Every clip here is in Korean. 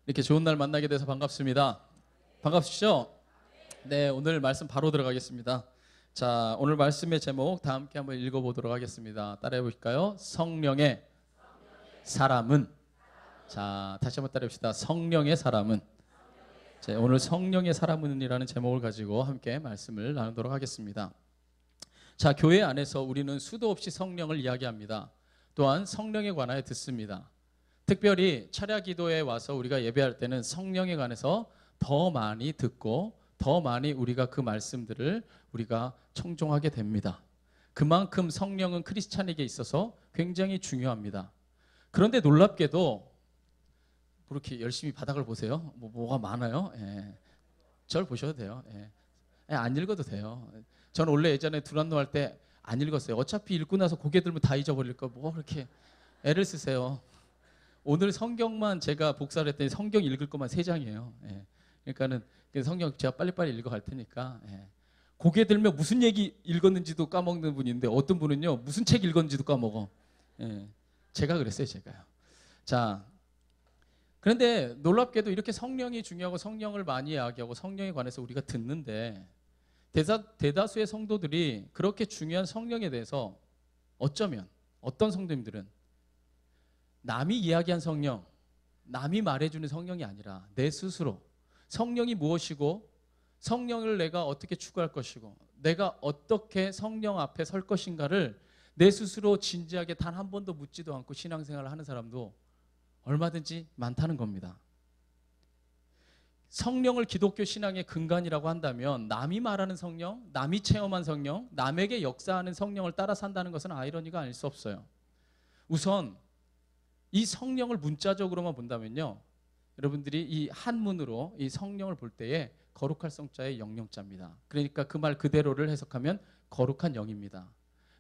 이렇게 좋은 날 만나게 돼서 반갑습니다. 반갑으시죠? 네, 오늘 말씀 바로 들어가겠습니다. 자, 오늘 말씀의 제목 다 함께 한번 읽어보도록 하겠습니다. 따라해 볼까요? 성령의 사람은. 자, 다시 한번 따라해 봅시다. 성령의 사람은. 자, 오늘 성령의 사람은이라는 제목을 가지고 함께 말씀을 나누도록 하겠습니다. 자, 교회 안에서 우리는 수도 없이 성령을 이야기합니다. 또한 성령에 관하여 듣습니다. 특별히 철야 기도에 와서 우리가 예배할 때는 성령에 관해서 더 많이 듣고 더 많이 우리가 그 말씀들을 우리가 청종하게 됩니다. 그만큼 성령은 크리스찬에게 있어서 굉장히 중요합니다. 그런데 놀랍게도 그렇게 열심히 바닥을 보세요. 뭐가 많아요. 예. 절 보셔도 돼요. 예. 예, 안 읽어도 돼요. 저는 원래 예전에 두란노 할 때 안 읽었어요. 어차피 읽고 나서 고개 들면 다 잊어버릴 거 뭐 그렇게 애를 쓰세요. 오늘 성경만 제가 복사를 했더니 성경 읽을 것만 3장이에요. 예. 그러니까는 성경 제가 빨리빨리 읽어갈 테니까. 예. 고개 들면 무슨 얘기 읽었는지도 까먹는 분인데 어떤 분은요 무슨 책 읽었는지도 까먹어. 예. 제가 그랬어요, 제가요. 자, 그런데 놀랍게도 이렇게 성령이 중요하고 성령을 많이 이야기하고 성령에 관해서 우리가 듣는데 대다수의 성도들이 그렇게 중요한 성령에 대해서 어쩌면 어떤 성도님들은 남이 이야기한 성령, 남이 말해주는 성령이 아니라 내 스스로 성령이 무엇이고 성령을 내가 어떻게 추구할 것이고 내가 어떻게 성령 앞에 설 것인가를 내 스스로 진지하게 단 한 번도 묻지도 않고 신앙생활을 하는 사람도 얼마든지 많다는 겁니다. 성령을 기독교 신앙의 근간이라고 한다면 남이 말하는 성령, 남이 체험한 성령, 남에게 역사하는 성령을 따라 산다는 것은 아이러니가 아닐 수 없어요. 우선 이 성령을 문자적으로만 본다면요, 여러분들이 이 한문으로 이 성령을 볼 때에 거룩할 성자의 영령자입니다. 그러니까 그 말 그대로를 해석하면 거룩한 영입니다.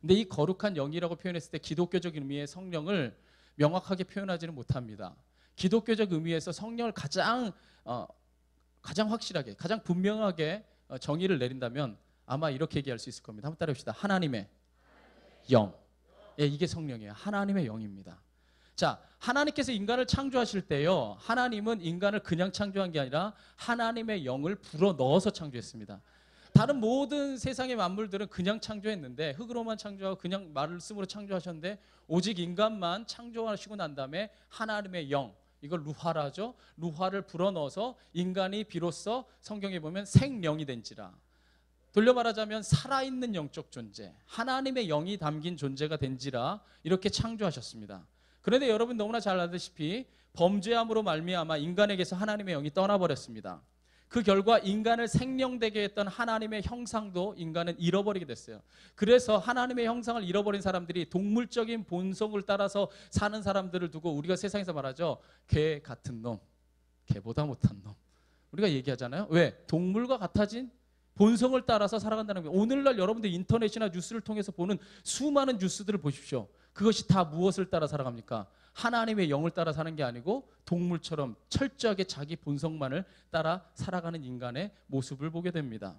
근데 이 거룩한 영이라고 표현했을 때 기독교적 의미의 성령을 명확하게 표현하지는 못합니다. 기독교적 의미에서 성령을 가장 확실하게, 가장 분명하게 정의를 내린다면 아마 이렇게 얘기할 수 있을 겁니다. 한번 따라해봅시다. 하나님의 영. 예, 이게 성령이에요. 하나님의 영입니다. 자, 하나님께서 인간을 창조하실 때요, 하나님은 인간을 그냥 창조한 게 아니라 하나님의 영을 불어 넣어서 창조했습니다. 다른 모든 세상의 만물들은 그냥 창조했는데, 흙으로만 창조하고 그냥 말씀으로 창조하셨는데, 오직 인간만 창조하시고 난 다음에 하나님의 영, 이걸 루하라죠. 루하를 불어 넣어서 인간이 비로소 성경에 보면 생명이 된지라, 돌려 말하자면 살아있는 영적 존재, 하나님의 영이 담긴 존재가 된지라 이렇게 창조하셨습니다. 그런데 여러분 너무나 잘 아다시피 범죄함으로 말미암아 인간에게서 하나님의 영이 떠나버렸습니다. 그 결과 인간을 생명되게 했던 하나님의 형상도 인간은 잃어버리게 됐어요. 그래서 하나님의 형상을 잃어버린 사람들이 동물적인 본성을 따라서 사는 사람들을 두고 우리가 세상에서 말하죠. 개 같은 놈, 개보다 못한 놈. 우리가 얘기하잖아요. 왜? 동물과 같아진 본성을 따라서 살아간다는 거예요. 오늘날 여러분들 인터넷이나 뉴스를 통해서 보는 수많은 뉴스들을 보십시오. 그것이 다 무엇을 따라 살아갑니까? 하나님의 영을 따라 사는 게 아니고 동물처럼 철저하게 자기 본성만을 따라 살아가는 인간의 모습을 보게 됩니다.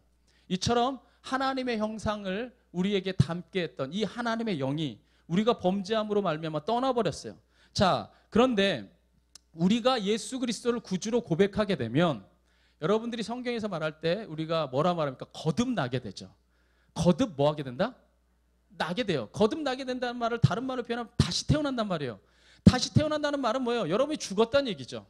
이처럼 하나님의 형상을 우리에게 담게 했던 이 하나님의 영이 우리가 범죄함으로 말미암아 떠나버렸어요. 자, 그런데 우리가 예수 그리스도를 구주로 고백하게 되면 여러분들이 성경에서 말할 때 우리가 뭐라 말합니까? 거듭나게 되죠. 거듭 뭐 하게 된다? 나게 돼요. 거듭나게 된다는 말을 다른 말로 표현하면 다시 태어난단 말이에요. 다시 태어난다는 말은 뭐예요? 여러분이 죽었다는 얘기죠.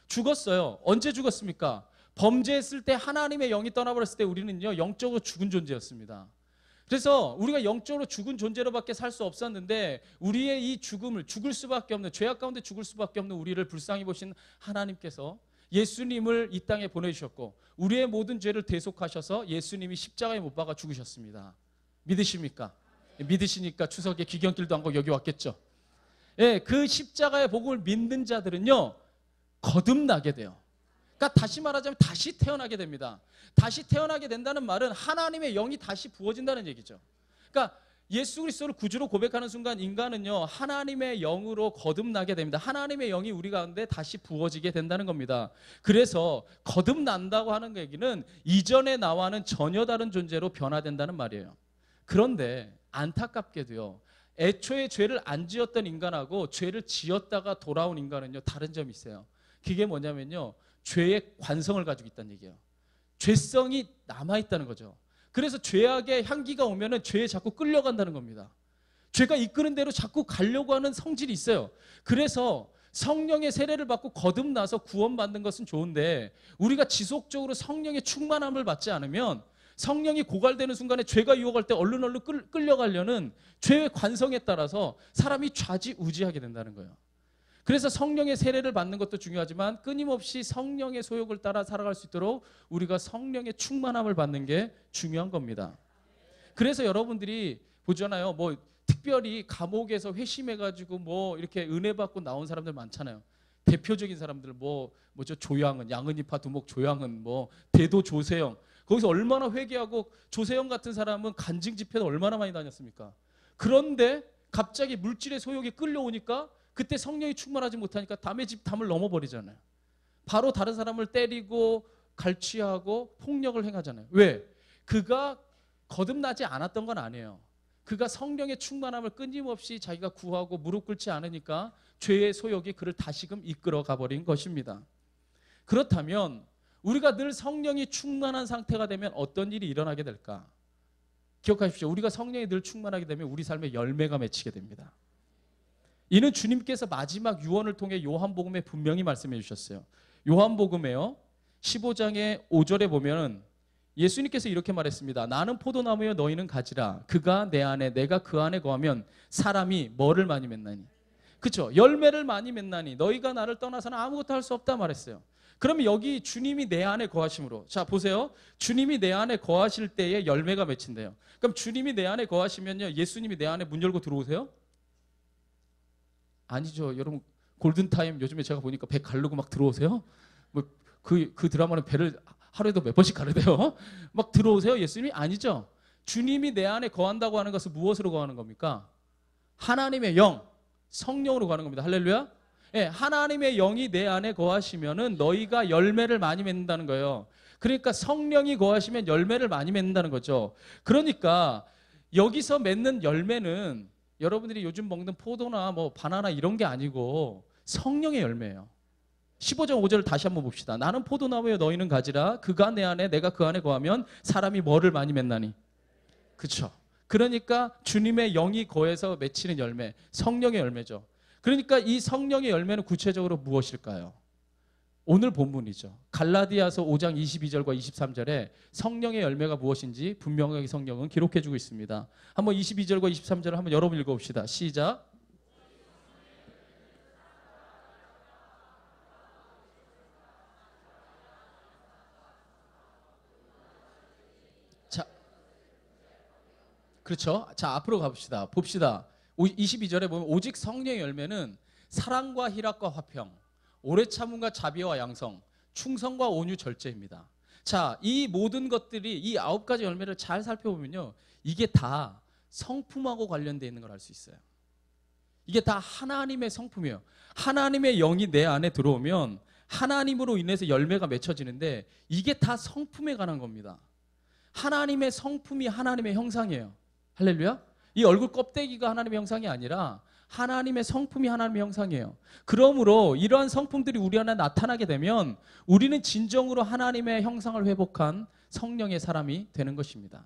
죽었어요. 언제 죽었습니까? 범죄했을 때 하나님의 영이 떠나버렸을 때 우리는요 영적으로 죽은 존재였습니다. 그래서 우리가 영적으로 죽은 존재로밖에 살 수 없었는데 우리의 이 죽음을, 죽을 수밖에 없는, 죄악 가운데 죽을 수밖에 없는 우리를 불쌍히 보신 하나님께서 예수님을 이 땅에 보내주셨고 우리의 모든 죄를 대속하셔서 예수님이 십자가에 못 박아 죽으셨습니다. 믿으십니까? 믿으시니까 추석에 귀경길도 안 가고 여기 왔겠죠. 예, 그 십자가의 복음을 믿는 자들은요 거듭나게 돼요. 그러니까 다시 말하자면 다시 태어나게 됩니다. 다시 태어나게 된다는 말은 하나님의 영이 다시 부어진다는 얘기죠. 그러니까 예수 그리스도를 구주로 고백하는 순간 인간은요 하나님의 영으로 거듭나게 됩니다. 하나님의 영이 우리 가운데 다시 부어지게 된다는 겁니다. 그래서 거듭난다고 하는 얘기는 이전의 나와는 전혀 다른 존재로 변화된다는 말이에요. 그런데 안타깝게도요 애초에 죄를 안 지었던 인간하고 죄를 지었다가 돌아온 인간은요 다른 점이 있어요. 그게 뭐냐면요, 죄의 관성을 가지고 있다는 얘기예요. 죄성이 남아있다는 거죠. 그래서 죄악의 향기가 오면은 죄에 자꾸 끌려간다는 겁니다. 죄가 이끄는 대로 자꾸 가려고 하는 성질이 있어요. 그래서 성령의 세례를 받고 거듭나서 구원받는 것은 좋은데, 우리가 지속적으로 성령의 충만함을 받지 않으면 성령이 고갈되는 순간에 죄가 유혹할 때 얼른 끌려가려는 죄의 관성에 따라서 사람이 좌지우지하게 된다는 거예요. 그래서 성령의 세례를 받는 것도 중요하지만 끊임없이 성령의 소욕을 따라 살아갈 수 있도록 우리가 성령의 충만함을 받는 게 중요한 겁니다. 그래서 여러분들이 보잖아요. 뭐 특별히 감옥에서 회심해가지고 뭐 이렇게 은혜 받고 나온 사람들 많잖아요. 대표적인 사람들 뭐죠? 조양은, 양은이파 두목 조양은, 뭐 대도 조세영, 거기서 얼마나 회개하고, 조세영 같은 사람은 간증 집회도 얼마나 많이 다녔습니까? 그런데 갑자기 물질의 소욕이 끌려오니까 그때 성령이 충만하지 못하니까 담의 집 담을 넘어버리잖아요. 바로 다른 사람을 때리고 갈취하고 폭력을 행하잖아요. 왜? 그가 거듭나지 않았던 건 아니에요. 그가 성령의 충만함을 끊임없이 자기가 구하고 무릎 꿇지 않으니까 죄의 소욕이 그를 다시금 이끌어 가버린 것입니다. 그렇다면 우리가 늘 성령이 충만한 상태가 되면 어떤 일이 일어나게 될까? 기억하십시오. 우리가 성령이 늘 충만하게 되면 우리 삶에 열매가 맺히게 됩니다. 이는 주님께서 마지막 유언을 통해 요한복음에 분명히 말씀해 주셨어요. 요한복음에요 15장의 5절에 보면 예수님께서 이렇게 말했습니다. 나는 포도나무여 너희는 가지라. 그가 내 안에 내가 그 안에 거하면 사람이 뭐를 많이 맺나니? 그렇죠. 열매를 많이 맺나니 너희가 나를 떠나서는 아무것도 할 수 없다 말했어요. 그러면 여기 주님이 내 안에 거하심으로, 자 보세요. 주님이 내 안에 거하실 때에 열매가 맺힌대요. 그럼 주님이 내 안에 거하시면요, 예수님이 내 안에 문 열고 들어오세요? 아니죠. 여러분 골든타임 요즘에 제가 보니까 배 가르고 막 들어오세요? 뭐 그 드라마는 배를 하루에도 몇 번씩 가르대요. 막 들어오세요? 예수님이? 아니죠. 주님이 내 안에 거한다고 하는 것은 무엇으로 거하는 겁니까? 하나님의 영, 성령으로 거하는 겁니다. 할렐루야. 예, 하나님의 영이 내 안에 거하시면은 너희가 열매를 많이 맺는다는 거예요. 그러니까 성령이 거하시면 열매를 많이 맺는다는 거죠. 그러니까 여기서 맺는 열매는 여러분들이 요즘 먹는 포도나 뭐 바나나 이런 게 아니고 성령의 열매예요. 15장 5절을 다시 한번 봅시다. 나는 포도나무여 너희는 가지라. 그가 내 안에 내가 그 안에 거하면 사람이 뭐를 많이 맺나니? 그렇죠. 그러니까 주님의 영이 거해서 맺히는 열매, 성령의 열매죠. 그러니까 이 성령의 열매는 구체적으로 무엇일까요? 오늘 본문이죠. 갈라디아서 5장 22절과 23절에 성령의 열매가 무엇인지 분명하게 성경은 기록해주고 있습니다. 한번 22절과 23절을 한번 여러분 읽어봅시다. 시작. 자, 그렇죠. 자, 앞으로 가봅시다. 봅시다. 22절에 보면 오직 성령의 열매는 사랑과 희락과 화평, 오래 참음과 자비와 양성, 충성과 온유 절제입니다. 자, 이 모든 것들이 이 9가지 열매를 잘 살펴보면요, 이게 다 성품하고 관련되어 있는 걸 알 수 있어요. 이게 다 하나님의 성품이에요. 하나님의 영이 내 안에 들어오면 하나님으로 인해서 열매가 맺혀지는데 이게 다 성품에 관한 겁니다. 하나님의 성품이 하나님의 형상이에요. 할렐루야. 이 얼굴 껍데기가 하나님의 형상이 아니라 하나님의 성품이 하나님의 형상이에요. 그러므로 이러한 성품들이 우리 안에 나타나게 되면 우리는 진정으로 하나님의 형상을 회복한 성령의 사람이 되는 것입니다.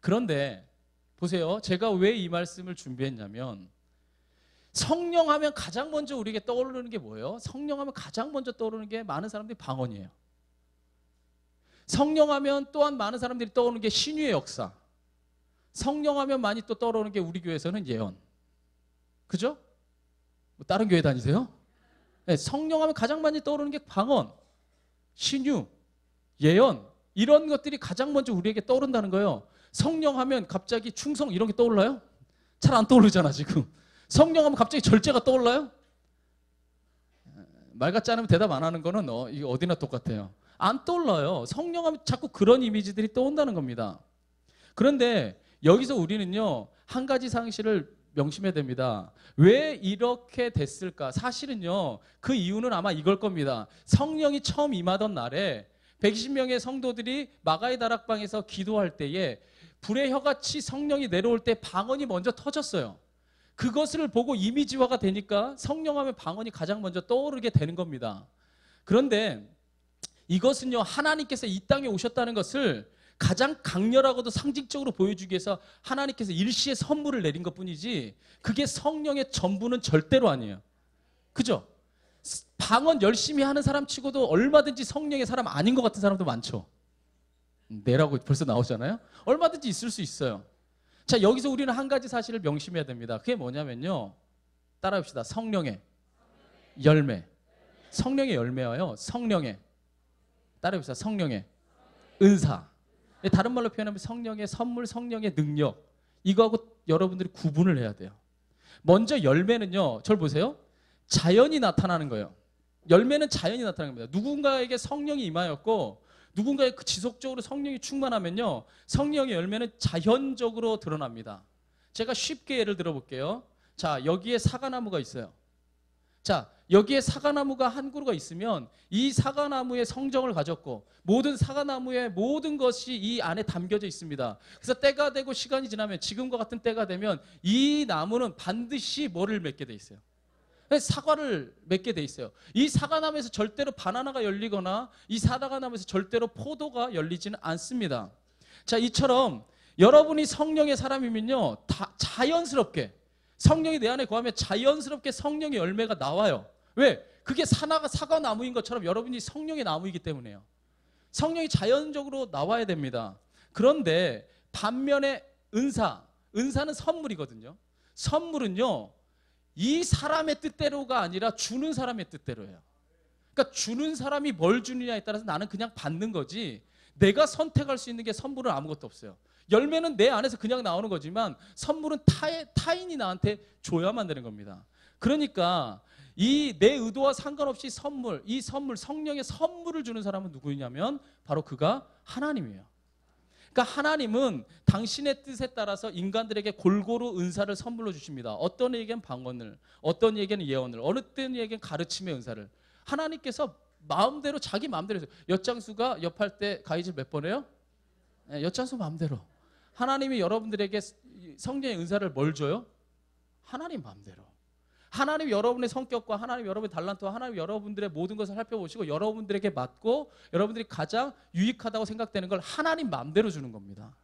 그런데 보세요. 제가 왜 이 말씀을 준비했냐면, 성령하면 가장 먼저 우리에게 떠오르는 게 뭐예요? 성령하면 가장 먼저 떠오르는 게 많은 사람들이 방언이에요. 성령하면 또한 많은 사람들이 떠오르는 게 신유의 역사. 성령하면 많이 또 떠오르는 게 우리 교회에서는 예언. 그죠? 뭐 다른 교회 다니세요? 네, 성령하면 가장 많이 떠오르는 게 방언, 신유, 예언, 이런 것들이 가장 먼저 우리에게 떠오른다는 거예요. 성령하면 갑자기 충성 이런 게 떠올라요? 잘 안 떠오르잖아 지금. 성령하면 갑자기 절제가 떠올라요? 말 같지 않으면 대답 안 하는 거는 이게 어디나 똑같아요. 안 떠올라요. 성령하면 자꾸 그런 이미지들이 떠온다는 겁니다. 그런데 여기서 우리는요, 한 가지 상식을 명심해야 됩니다. 왜 이렇게 됐을까? 사실은요, 그 이유는 아마 이걸 겁니다. 성령이 처음 임하던 날에 120명의 성도들이 마가의 다락방에서 기도할 때에 불의 혀같이 성령이 내려올 때 방언이 먼저 터졌어요. 그것을 보고 이미지화가 되니까 성령하면 방언이 가장 먼저 떠오르게 되는 겁니다. 그런데 이것은요, 하나님께서 이 땅에 오셨다는 것을 가장 강렬하고도 상징적으로 보여주기 위해서 하나님께서 일시에 선물을 내린 것뿐이지 그게 성령의 전부는 절대로 아니에요. 그죠? 방언 열심히 하는 사람 치고도 얼마든지 성령의 사람 아닌 것 같은 사람도 많죠. 내라고 벌써 나오잖아요. 얼마든지 있을 수 있어요. 자, 여기서 우리는 한 가지 사실을 명심해야 됩니다. 그게 뭐냐면요, 따라합시다. 성령의 열매. 성령의 열매와요, 성령의, 따라합시다. 성령의 은사. 다른 말로 표현하면 성령의 선물, 성령의 능력. 이거하고 여러분들이 구분을 해야 돼요. 먼저 열매는요, 저를 보세요. 자연이 나타나는 거예요. 열매는 자연이 나타나는 겁니다. 누군가에게 성령이 임하였고 누군가에게 지속적으로 성령이 충만하면요, 성령의 열매는 자연적으로 드러납니다. 제가 쉽게 예를 들어볼게요. 자, 여기에 사과나무가 있어요. 자, 여기에 사과나무가 한 그루가 있으면 이 사과나무의 성정을 가졌고 모든 사과나무의 모든 것이 이 안에 담겨져 있습니다. 그래서 때가 되고 시간이 지나면, 지금과 같은 때가 되면 이 나무는 반드시 뭐를 맺게 돼 있어요? 사과를 맺게 돼 있어요. 이 사과나무에서 절대로 바나나가 열리거나 이 사과나무에서 절대로 포도가 열리지는 않습니다. 자, 이처럼 여러분이 성령의 사람이면요, 다 자연스럽게 성령이 내 안에 거하면 자연스럽게 성령의 열매가 나와요. 왜? 그게 사과나무인 것처럼 여러분이 성령의 나무이기 때문에요. 성령이 자연적으로 나와야 됩니다. 그런데 반면에 은사는 선물이거든요. 선물은요, 이 사람의 뜻대로가 아니라 주는 사람의 뜻대로예요. 그러니까 주는 사람이 뭘 주느냐에 따라서 나는 그냥 받는 거지, 내가 선택할 수 있는 게 선물은 아무것도 없어요. 열매는 내 안에서 그냥 나오는 거지만 선물은 타인이 나한테 줘야만 되는 겁니다. 그러니까 이 내 의도와 상관없이 이 선물, 성령의 선물을 주는 사람은 누구냐면 바로 그가 하나님이에요. 그러니까 하나님은 당신의 뜻에 따라서 인간들에게 골고루 은사를 선물로 주십니다. 어떤 이에게는 방언을, 어떤 이에게는 예언을, 어느 때에게는 가르침의 은사를. 하나님께서 마음대로, 자기 마음대로 해서, 엿장수가 엿할 때 가위질 몇 번 해요? 네, 엿장수 마음대로. 하나님이 여러분들에게 성령의 은사를 뭘 줘요? 하나님 마음대로. 하나님 여러분의 성격과 하나님 여러분의 달란트와 하나님 여러분들의 모든 것을 살펴보시고 여러분들에게 맞고 여러분들이 가장 유익하다고 생각되는 걸 하나님 마음대로 주는 겁니다.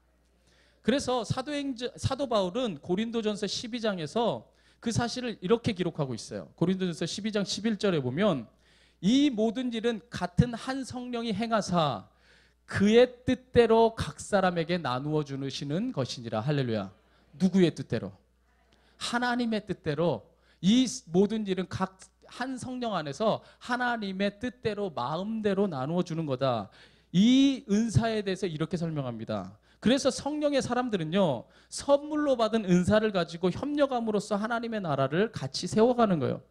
그래서 사도 바울은 고린도전서 12장에서 그 사실을 이렇게 기록하고 있어요. 고린도전서 12장 11절에 보면 이 모든 일은 같은 한 성령이 행하사 그의 뜻대로 각 사람에게 나누어 주시는 것이니라. 할렐루야. 누구의 뜻대로? 하나님의 뜻대로. 이 모든 일은 각 한 성령 안에서 하나님의 뜻대로 마음대로 나누어 주는 거다. 이 은사에 대해서 이렇게 설명합니다. 그래서 성령의 사람들은요, 선물로 받은 은사를 가지고 협력함으로써 하나님의 나라를 같이 세워가는 거예요.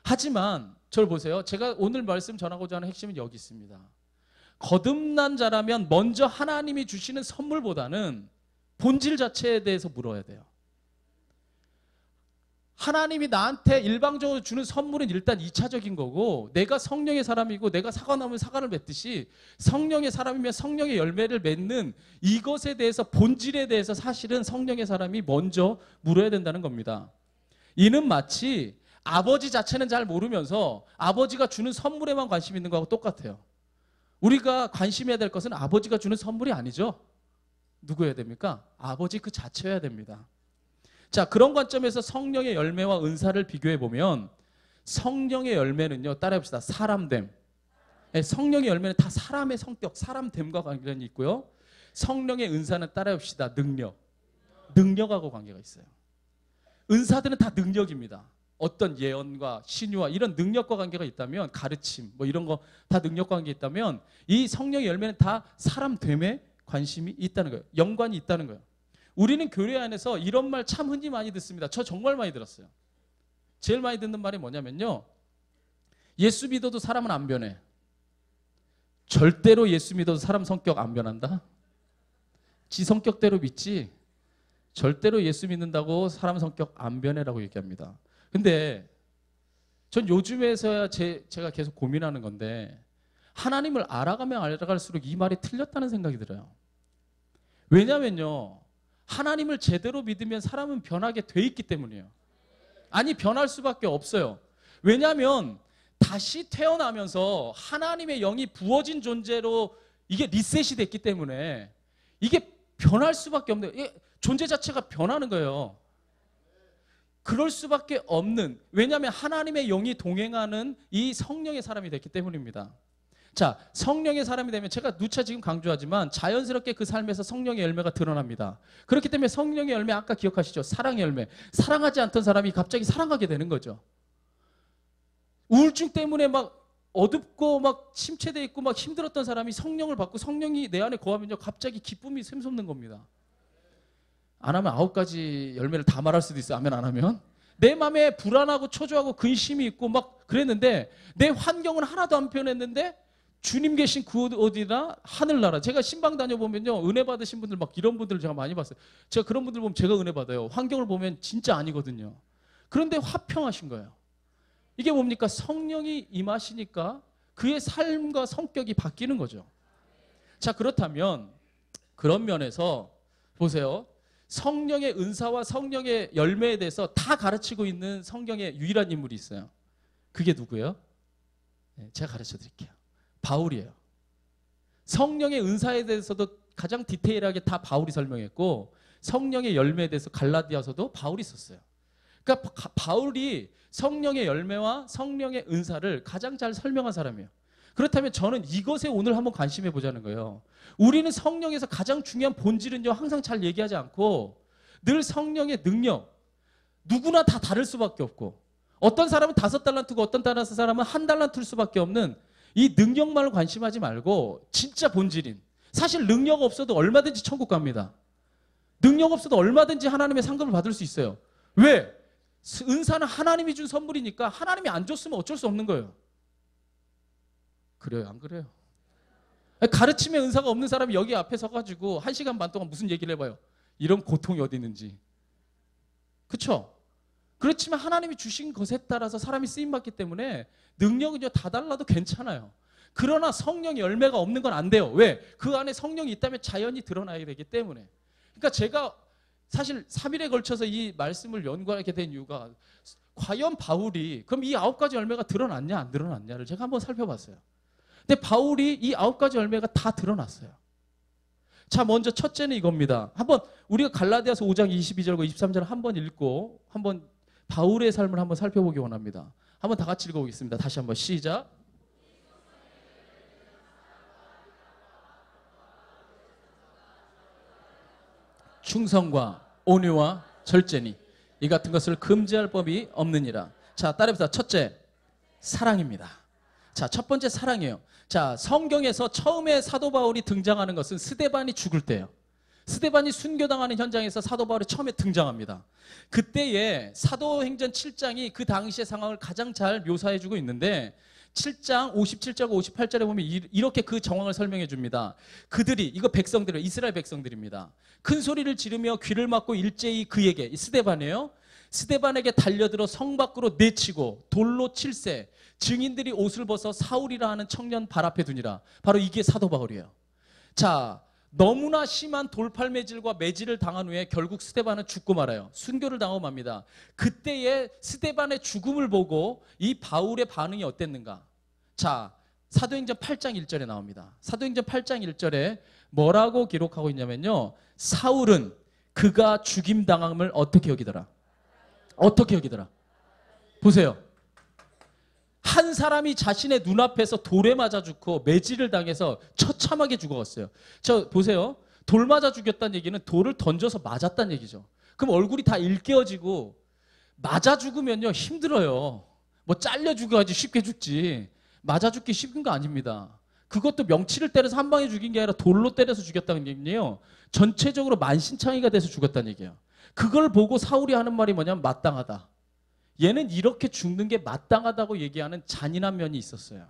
하지만 저를 보세요. 제가 오늘 말씀 전하고자 하는 핵심은 여기 있습니다. 거듭난 자라면 먼저 하나님이 주시는 선물보다는 본질 자체에 대해서 물어야 돼요. 하나님이 나한테 일방적으로 주는 선물은 일단 2차적인 거고, 내가 성령의 사람이고 내가 사과나무에 사과를 맺듯이 성령의 사람이면 성령의 열매를 맺는 이것에 대해서, 본질에 대해서 사실은 성령의 사람이 먼저 물어야 된다는 겁니다. 이는 마치 아버지 자체는 잘 모르면서 아버지가 주는 선물에만 관심 있는 거하고 똑같아요. 우리가 관심해야 될 것은 아버지가 주는 선물이 아니죠. 누구여야 됩니까? 아버지 그 자체여야 됩니다. 자, 그런 관점에서 성령의 열매와 은사를 비교해 보면 성령의 열매는요, 따라해봅시다. 사람됨. 성령의 열매는 다 사람의 성격, 사람됨과 관련이 있고요. 성령의 은사는 따라해봅시다. 능력하고 관계가 있어요. 은사들은 다 능력입니다. 어떤 예언과 신유와 이런 능력과 관계가 있다면, 가르침 뭐 이런 거 다 능력과 관계가 있다면, 이 성령의 열매는 다 사람됨에 관심이 있다는 거예요. 연관이 있다는 거예요. 우리는 교회 안에서 이런 말 참 흔히 많이 듣습니다. 저 정말 많이 들었어요. 제일 많이 듣는 말이 뭐냐면요, 예수 믿어도 사람은 안 변해. 절대로 예수 믿어도 사람 성격 안 변한다. 지 성격대로 믿지 절대로 예수 믿는다고 사람 성격 안 변해라고 얘기합니다. 근데 전 요즘에서야 제가 계속 고민하는 건데, 하나님을 알아가면 알아갈수록 이 말이 틀렸다는 생각이 들어요. 왜냐면요, 하나님을 제대로 믿으면 사람은 변하게 돼 있기 때문이에요. 아니, 변할 수밖에 없어요. 왜냐하면 다시 태어나면서 하나님의 영이 부어진 존재로 이게 리셋이 됐기 때문에 이게 변할 수밖에 없는, 존재 자체가 변하는 거예요. 그럴 수밖에 없는, 왜냐하면 하나님의 영이 동행하는 이 성령의 사람이 됐기 때문입니다. 자, 성령의 사람이 되면 제가 누차 지금 강조하지만 자연스럽게 그 삶에서 성령의 열매가 드러납니다. 그렇기 때문에 성령의 열매, 아까 기억하시죠? 사랑의 열매. 사랑하지 않던 사람이 갑자기 사랑하게 되는 거죠. 우울증 때문에 막 어둡고 막 침체돼 있고 막 힘들었던 사람이 성령을 받고 성령이 내 안에 거하면요, 갑자기 기쁨이 샘솟는 겁니다. 안 하면 9가지 열매를 다 말할 수도 있어요. 아멘 안 하면. 내 마음에 불안하고 초조하고 근심이 있고 막 그랬는데 내 환경은 하나도 안 변했는데 주님 계신 그 어디나 하늘나라. 제가 신방 다녀보면요, 은혜 받으신 분들 막 이런 분들을 제가 많이 봤어요. 제가 그런 분들 보면 제가 은혜 받아요. 환경을 보면 진짜 아니거든요. 그런데 화평하신 거예요. 이게 뭡니까? 성령이 임하시니까 그의 삶과 성격이 바뀌는 거죠. 자, 그렇다면 그런 면에서 보세요. 성령의 은사와 성령의 열매에 대해서 다 가르치고 있는 성경의 유일한 인물이 있어요. 그게 누구예요? 제가 가르쳐 드릴게요. 바울이에요. 성령의 은사에 대해서도 가장 디테일하게 다 바울이 설명했고, 성령의 열매에 대해서 갈라디아서도 바울이 썼어요. 그러니까 바울이 성령의 열매와 성령의 은사를 가장 잘 설명한 사람이에요. 그렇다면 저는 이것에 오늘 한번 관심해 보자는 거예요. 우리는 성령에서 가장 중요한 본질은요, 항상 잘 얘기하지 않고 늘 성령의 능력, 누구나 다 다를 수밖에 없고, 어떤 사람은 5달란트고 어떤 사람은 1달란트일 수밖에 없는 이 능력만을 관심하지 말고 진짜 본질인, 사실 능력 없어도 얼마든지 천국 갑니다. 능력 없어도 얼마든지 하나님의 상급을 받을 수 있어요. 왜? 은사는 하나님이 준 선물이니까 하나님이 안 줬으면 어쩔 수 없는 거예요. 그래요? 안 그래요? 가르침의 은사가 없는 사람이 여기 앞에 서가지고 1시간 반 동안 무슨 얘기를 해봐요. 이런 고통이 어디 있는지. 그렇죠? 그렇지만 하나님이 주신 것에 따라서 사람이 쓰임받기 때문에 능력은요, 다 달라도 괜찮아요. 그러나 성령의 열매가 없는 건 안 돼요. 왜? 그 안에 성령이 있다면 자연히 드러나야 되기 때문에. 그러니까 제가 사실 3일에 걸쳐서 이 말씀을 연구하게 된 이유가, 과연 바울이 그럼 이 9가지 열매가 드러났냐 안 드러났냐를 제가 한번 살펴봤어요. 근데 바울이 이 9가지 열매가 다 드러났어요. 자, 먼저 첫째는 이겁니다. 한번 우리가 갈라디아서 5장 22절과 23절을 한번 읽고 한번 바울의 삶을 한번 살펴보기 원합니다. 한번 다 같이 읽어보겠습니다. 다시 한번 시작. 충성과 온유와 절제니 이 같은 것을 금지할 법이 없느니라. 자, 따라해보자. 첫째, 사랑입니다. 자, 첫 번째 사랑이에요. 자, 성경에서 처음에 사도 바울이 등장하는 것은 스데반이 죽을 때예요. 스데반이 순교당하는 현장에서 사도 바울이 처음에 등장합니다. 그때에 사도행전 7장이 그 당시의 상황을 가장 잘 묘사해주고 있는데, 7장 57절과 58절에 보면 이렇게 그 정황을 설명해 줍니다. 그들이, 이거 백성들은 이스라엘 백성들입니다. 큰 소리를 지르며 귀를 막고 일제히 그에게, 스데반이에요, 스데반에게 달려들어 성 밖으로 내치고 돌로 칠세, 증인들이 옷을 벗어 사울이라 하는 청년 발 앞에 두니라. 바로 이게 사도 바울이에요. 자, 너무나 심한 돌팔매질과 매질을 당한 후에 결국 스데반은 죽고 말아요. 순교를 당하고 맙니다. 그때의 스데반의 죽음을 보고 이 바울의 반응이 어땠는가? 자, 사도행전 8장 1절에 나옵니다. 사도행전 8장 1절에 뭐라고 기록하고 있냐면요, 사울은 그가 죽임당함을 어떻게 여기더라? 어떻게 여기더라? 보세요. 한 사람이 자신의 눈앞에서 돌에 맞아 죽고 매질을 당해서 처참하게 죽어갔어요. 저 보세요. 돌 맞아 죽였다는 얘기는 돌을 던져서 맞았다는 얘기죠. 그럼 얼굴이 다 일깨어지고, 맞아 죽으면요 힘들어요. 뭐 잘려 죽어야지 쉽게 죽지, 맞아 죽기 쉬운 거 아닙니다. 그것도 명치를 때려서 한 방에 죽인 게 아니라 돌로 때려서 죽였다는 얘기예요. 전체적으로 만신창이가 돼서 죽었다는 얘기예요. 그걸 보고 사울이 하는 말이 뭐냐면 마땅하다. 얘는 이렇게 죽는 게 마땅하다고 얘기하는 잔인한 면이 있었어요.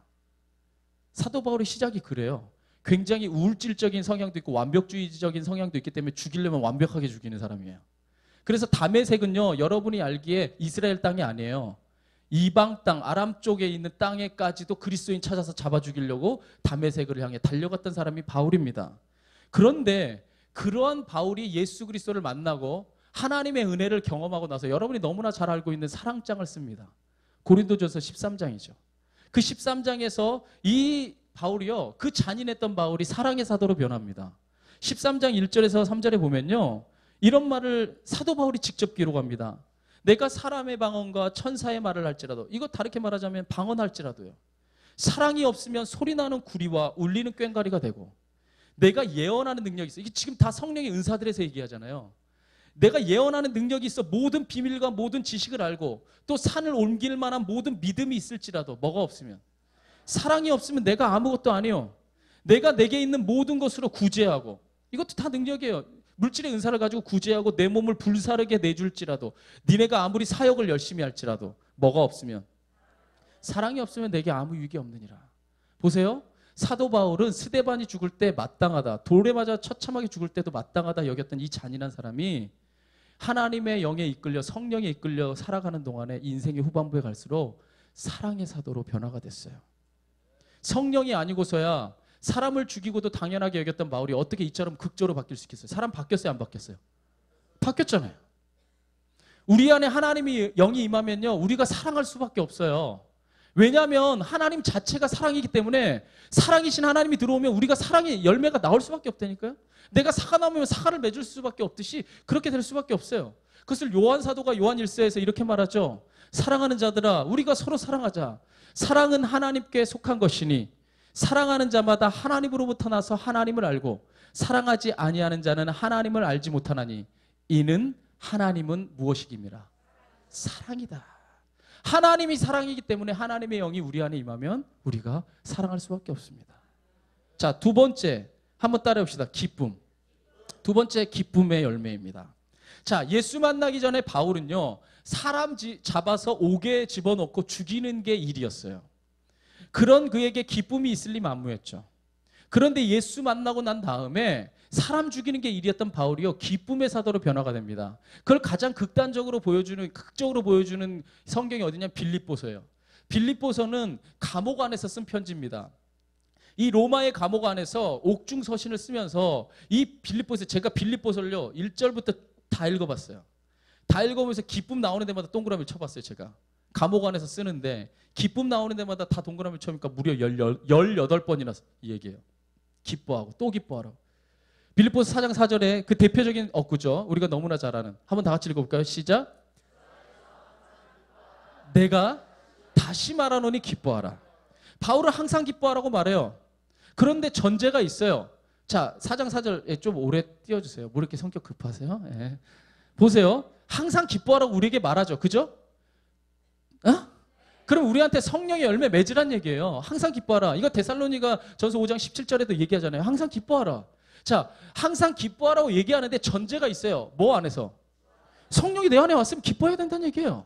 사도 바울의 시작이 그래요. 굉장히 우울질적인 성향도 있고 완벽주의적인 성향도 있기 때문에 죽이려면 완벽하게 죽이는 사람이에요. 그래서 다메섹은요, 여러분이 알기에 이스라엘 땅이 아니에요. 이방 땅, 아람 쪽에 있는 땅에까지도 그리스도인 찾아서 잡아 죽이려고 다메섹을 향해 달려갔던 사람이 바울입니다. 그런데 그러한 바울이 예수 그리스도를 만나고 하나님의 은혜를 경험하고 나서 여러분이 너무나 잘 알고 있는 사랑장을 씁니다. 고린도전서 13장이죠. 그 13장에서 이 바울이요, 그 잔인했던 바울이 사랑의 사도로 변합니다. 13장 1절에서 3절에 보면요, 이런 말을 사도 바울이 직접 기록합니다. 내가 사람의 방언과 천사의 말을 할지라도, 이거 다르게 말하자면 방언할지라도요, 사랑이 없으면 소리나는 구리와 울리는 꽹과리가 되고, 내가 예언하는 능력이 있어. 이게 지금 다 성령의 은사들에서 얘기하잖아요. 내가 예언하는 능력이 있어 모든 비밀과 모든 지식을 알고 또 산을 옮길 만한 모든 믿음이 있을지라도 뭐가 없으면, 사랑이 없으면 내가 아무것도 아니요. 내가 내게 있는 모든 것으로 구제하고, 이것도 다 능력이에요. 물질의 은사를 가지고 구제하고 내 몸을 불사르게 내줄지라도, 니네가 아무리 사역을 열심히 할지라도 뭐가 없으면, 사랑이 없으면 내게 아무 유익이 없느니라. 보세요. 사도 바울은 스데반이 죽을 때 마땅하다, 돌에 맞아 처참하게 죽을 때도 마땅하다 여겼던 이 잔인한 사람이 하나님의 영에 이끌려 성령에 이끌려 살아가는 동안에 인생의 후반부에 갈수록 사랑의 사도로 변화가 됐어요. 성령이 아니고서야 사람을 죽이고도 당연하게 여겼던 바울이 어떻게 이처럼 극적으로 바뀔 수 있겠어요? 사람 바뀌었어요, 안 바뀌었어요? 바뀌었잖아요. 우리 안에 하나님이 영이 임하면요, 우리가 사랑할 수밖에 없어요. 왜냐하면 하나님 자체가 사랑이기 때문에 사랑이신 하나님이 들어오면 우리가 사랑의 열매가 나올 수밖에 없다니까요. 내가 사과 나무면 사과를 맺을 수밖에 없듯이 그렇게 될 수밖에 없어요. 그것을 요한 사도가 요한 1서에서 이렇게 말하죠. 사랑하는 자들아, 우리가 서로 사랑하자. 사랑은 하나님께 속한 것이니 사랑하는 자마다 하나님으로부터 나서 하나님을 알고 사랑하지 아니하는 자는 하나님을 알지 못하나니 이는 하나님은 무엇이기니라? 사랑이다. 하나님이 사랑이기 때문에 하나님의 영이 우리 안에 임하면 우리가 사랑할 수밖에 없습니다. 자, 두 번째 한번 따라해봅시다. 기쁨. 두 번째 기쁨의 열매입니다. 자, 예수 만나기 전에 바울은요, 사람 잡아서 옥에 집어넣고 죽이는 게 일이었어요. 그런 그에게 기쁨이 있을 리 만무했죠. 그런데 예수 만나고 난 다음에 사람 죽이는 게 일이었던 바울이요, 기쁨의 사도로 변화가 됩니다. 그걸 가장 극적으로 보여주는 성경이 어디냐면 빌립보서예요. 빌립보서는 감옥 안에서 쓴 편지입니다. 이 로마의 감옥 안에서 옥중 서신을 쓰면서 이 빌립보서, 제가 빌립보서를요 1절부터 다 읽어봤어요. 다 읽어보면서 기쁨 나오는 데마다 동그라미를 쳐봤어요. 제가 감옥 안에서 쓰는데 기쁨 나오는 데마다 다 동그라미를 쳐니까 무려 18번이나 얘기해요. 기뻐하고 또 기뻐하라고. 빌립보서 4장 4절에 그 대표적인 어구죠. 우리가 너무나 잘 아는. 한번 다 같이 읽어볼까요? 시작. 내가 다시 말하노니 기뻐하라. 바울은 항상 기뻐하라고 말해요. 그런데 전제가 있어요. 자, 4장 4절 좀 오래 띄워주세요. 뭐 이렇게 성격 급하세요? 예. 보세요. 항상 기뻐하라고 우리에게 말하죠. 그죠? 어? 그럼 우리한테 성령의 열매 맺으란 얘기예요. 항상 기뻐하라. 이거 데살로니가 전서 5장 17절에도 얘기하잖아요. 항상 기뻐하라. 자, 항상 기뻐하라고 얘기하는데 전제가 있어요. 뭐 안에서? 성령이 내 안에 왔으면 기뻐해야 된다는 얘기예요.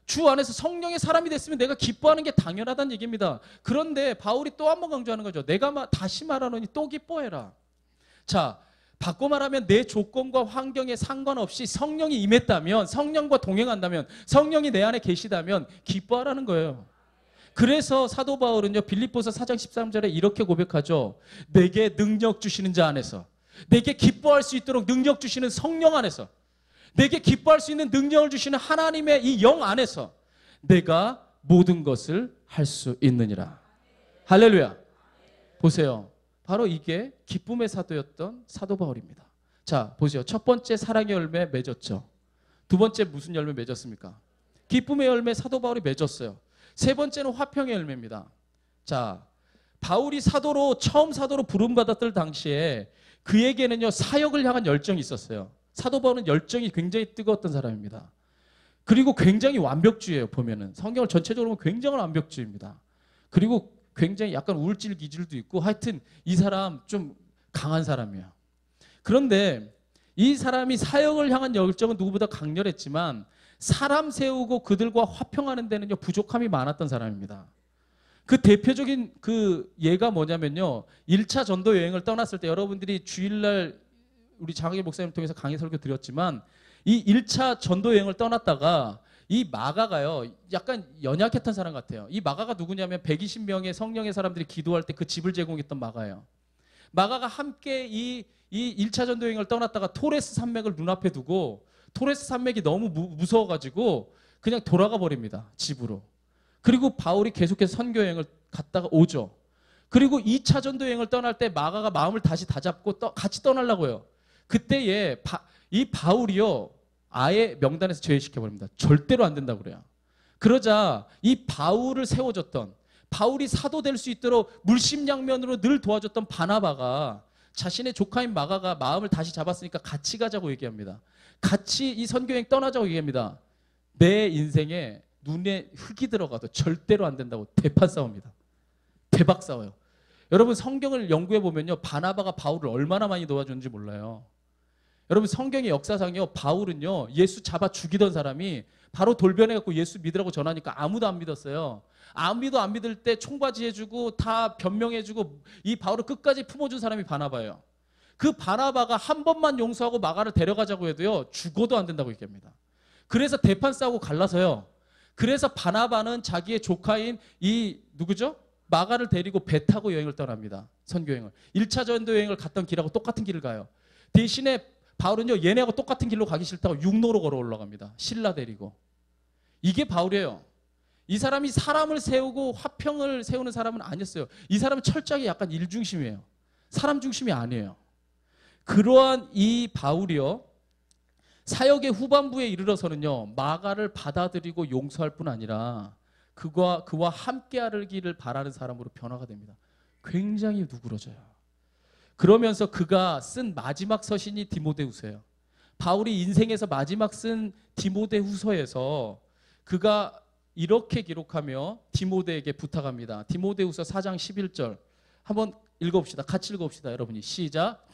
주 안에서 성령의 사람이 됐으면 내가 기뻐하는 게 당연하다는 얘기입니다. 그런데 바울이 또 한 번 강조하는 거죠. 내가 다시 말하노니 또 기뻐해라. 자, 바꿔 말하면 내 조건과 환경에 상관없이 성령이 임했다면, 성령과 동행한다면, 성령이 내 안에 계시다면 기뻐하라는 거예요. 그래서 사도 바울은요, 빌립보서 4장 13절에 이렇게 고백하죠. 내게 능력 주시는 자 안에서, 내게 기뻐할 수 있도록 능력 주시는 성령 안에서, 내게 기뻐할 수 있는 능력을 주시는 하나님의 이 영 안에서 내가 모든 것을 할 수 있느니라. 할렐루야. 보세요. 바로 이게 기쁨의 사도였던 사도 바울입니다. 자, 보세요. 첫 번째 사랑의 열매 맺었죠. 두 번째 무슨 열매 맺었습니까? 기쁨의 열매 사도 바울이 맺었어요. 세 번째는 화평의 열매입니다. 자, 바울이 처음 사도로 부름받았을 당시에 그에게는요, 사역을 향한 열정이 있었어요. 사도 바울은 열정이 굉장히 뜨거웠던 사람입니다. 그리고 굉장히 완벽주의예요. 보면은 성경을 전체적으로 보면 굉장히 완벽주의입니다. 그리고 굉장히 약간 우울질 기질도 있고, 하여튼 이 사람 좀 강한 사람이에요. 그런데 이 사람이 사역을 향한 열정은 누구보다 강렬했지만 사람 세우고 그들과 화평하는 데는요, 부족함이 많았던 사람입니다. 그 대표적인 그 예가 뭐냐면요, 1차 전도 여행을 떠났을 때, 여러분들이 주일날 우리 장학의 목사님을 통해서 강의 설교 드렸지만, 이 1차 전도 여행을 떠났다가 이 마가가요, 약간 연약했던 사람 같아요. 이 마가가 누구냐면 120명의 성령의 사람들이 기도할 때 그 집을 제공했던 마가예요. 마가가 함께 이 1차 전도 여행을 떠났다가 토레스 산맥을 눈앞에 두고 토레스 산맥이 너무 무서워가지고 그냥 돌아가 버립니다. 집으로. 그리고 바울이 계속해서 선교 여행을 갔다가 오죠. 그리고 2차 전도 여행을 떠날 때 마가가 마음을 다시 다잡고 같이 떠나려고요. 그때에 이 바울이요, 아예 명단에서 제외시켜버립니다. 절대로 안 된다고 그래요. 그러자 이 바울을 세워줬던, 바울이 사도 될 수 있도록 물심양면으로 늘 도와줬던 바나바가 자신의 조카인 마가가 마음을 다시 잡았으니까 같이 가자고 얘기합니다. 같이 이 선교여행 떠나자고 얘기합니다. 내 인생에 눈에 흙이 들어가도 절대로 안 된다고 대판 싸웁니다. 대박 싸워요. 여러분 성경을 연구해 보면요, 바나바가 바울을 얼마나 많이 도와줬는지 몰라요. 여러분 성경의 역사상요, 바울은요 예수 잡아 죽이던 사람이 바로 돌변해 갖고 예수 믿으라고 전하니까 아무도 안 믿었어요. 아무도 안 믿을 때 총바지 해주고 다 변명해주고 이 바울을 끝까지 품어준 사람이 바나바예요. 그 바나바가 한 번만 용서하고 마가를 데려가자고 해도요 죽어도 안 된다고 얘기합니다. 그래서 대판 싸우고 갈라서요. 그래서 바나바는 자기의 조카인 이 누구죠? 마가를 데리고 배 타고 여행을 떠납니다. 선교여행을. 1차 전도 여행을 갔던 길하고 똑같은 길을 가요. 대신에 바울은요 얘네하고 똑같은 길로 가기 싫다고 육로로 걸어 올라갑니다. 신라 데리고. 이게 바울이에요. 이 사람이 사람을 세우고 화평을 세우는 사람은 아니었어요. 이 사람은 철저하게 약간 일중심이에요. 사람 중심이 아니에요. 그러한 이 바울이요 사역의 후반부에 이르러서는요 마가를 받아들이고 용서할 뿐 아니라 그와 함께 하기를 바라는 사람으로 변화가 됩니다. 굉장히 누그러져요. 그러면서 그가 쓴 마지막 서신이 디모데후서예요. 바울이 인생에서 마지막 쓴 디모데후서에서 그가 이렇게 기록하며 디모데에게 부탁합니다. 디모데후서 4장 11절 한번 읽어봅시다. 같이 읽어봅시다. 여러분이 시작.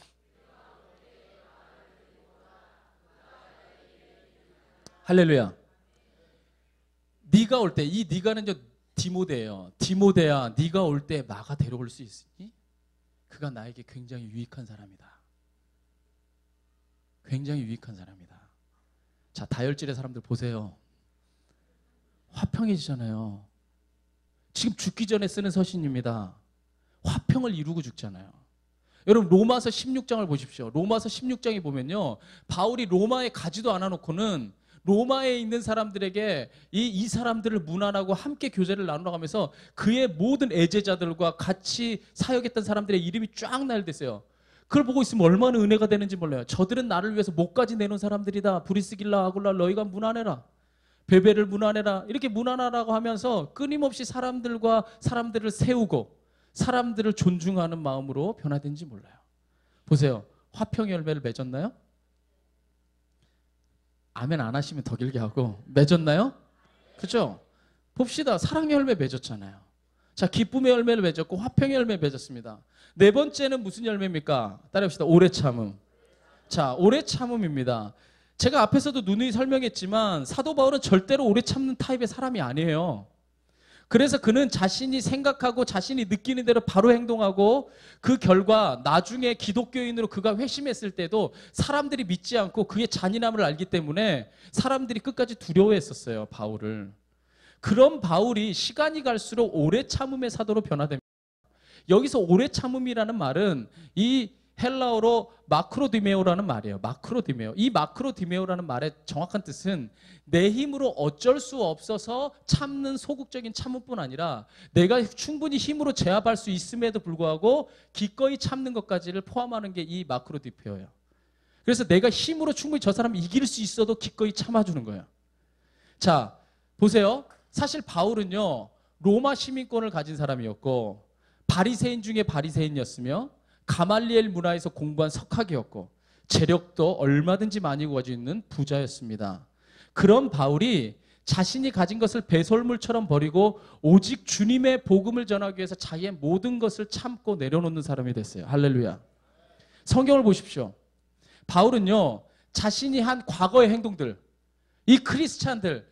할렐루야. 네가 올 때, 이 네가는 디모데예요. 디모데야, 네가 올 때 마가 데려올 수 있으니 그가 나에게 굉장히 유익한 사람이다. 굉장히 유익한 사람이다. 자, 다혈질의 사람들 보세요. 화평해지잖아요. 지금 죽기 전에 쓰는 서신입니다. 화평을 이루고 죽잖아요. 여러분 로마서 16장을 보십시오. 로마서 16장에 보면요 바울이 로마에 가지도 않아 놓고는 로마에 있는 사람들에게 이 사람들을 문안하고 함께 교제를 나눠가면서 그의 모든 애제자들과 같이 사역했던 사람들의 이름이 쫙 나열됐어요. 그걸 보고 있으면 얼마나 은혜가 되는지 몰라요. 저들은 나를 위해서 목까지 내놓은 사람들이다. 브리스길라 아굴라 너희가 문안해라. 베베를 문안해라. 이렇게 문안하라고 하면서 끊임없이 사람들을 세우고 사람들을 존중하는 마음으로 변화된지 몰라요. 보세요. 화평의 열매를 맺었나요? 아멘 안 하시면 더 길게 하고 맺었나요? 그렇죠? 봅시다. 사랑의 열매 맺었잖아요. 자, 기쁨의 열매를 맺었고 화평의 열매 맺었습니다. 네 번째는 무슨 열매입니까? 따라합시다. 오래 참음. 자, 오래 참음입니다. 제가 앞에서도 누누이 설명했지만 사도 바울은 절대로 오래 참는 타입의 사람이 아니에요. 그래서 그는 자신이 생각하고 자신이 느끼는 대로 바로 행동하고 그 결과 나중에 기독교인으로 그가 회심했을 때도 사람들이 믿지 않고 그의 잔인함을 알기 때문에 사람들이 끝까지 두려워했었어요. 바울을. 그런 바울이 시간이 갈수록 오래 참음의 사도로 변화됩니다. 여기서 오래 참음이라는 말은 이 헬라어로 마크로디메오라는 말이에요. 마크로디메오. 이 마크로디메오라는 말의 정확한 뜻은 내 힘으로 어쩔 수 없어서 참는 소극적인 참음뿐 아니라 내가 충분히 힘으로 제압할 수 있음에도 불구하고 기꺼이 참는 것까지를 포함하는 게 이 마크로디메오예요. 그래서 내가 힘으로 충분히 저 사람 이길 수 있어도 기꺼이 참아주는 거예요. 자, 보세요. 사실 바울은요 로마 시민권을 가진 사람이었고 바리새인 중에 바리새인이었으며 가말리엘 문화에서 공부한 석학이었고 재력도 얼마든지 많이 가지고 있는 부자였습니다. 그런 바울이 자신이 가진 것을 배설물처럼 버리고 오직 주님의 복음을 전하기 위해서 자기의 모든 것을 참고 내려놓는 사람이 됐어요. 할렐루야. 성경을 보십시오. 바울은요 자신이 한 과거의 행동들, 이 크리스찬들,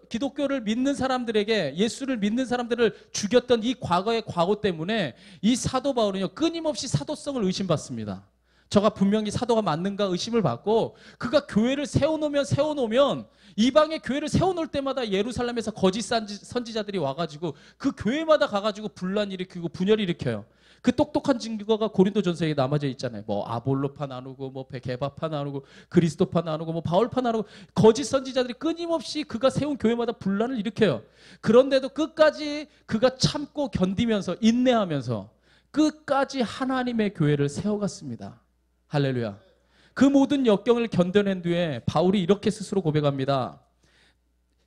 기독교를 믿는 사람들에게 예수를 믿는 사람들을 죽였던 이 과거의 과거 때문에 이 사도 바울은요 끊임없이 사도성을 의심받습니다. 저가 분명히 사도가 맞는가 의심을 받고 그가 교회를 세워놓으면 이방의 교회를 세워놓을 때마다 예루살렘에서 거짓 선지자들이 와가지고 그 교회마다 가가지고 분란 일으키고 분열 일으켜요. 그 똑똑한 증거가 고린도전서에 남아져 있잖아요. 뭐 아볼로파 나누고 뭐 게바파 나누고 그리스도파 나누고 뭐 바울파 나누고 거짓 선지자들이 끊임없이 그가 세운 교회마다 분란을 일으켜요. 그런데도 끝까지 그가 참고 견디면서 인내하면서 끝까지 하나님의 교회를 세워갔습니다. 할렐루야. 그 모든 역경을 견뎌낸 뒤에 바울이 이렇게 스스로 고백합니다.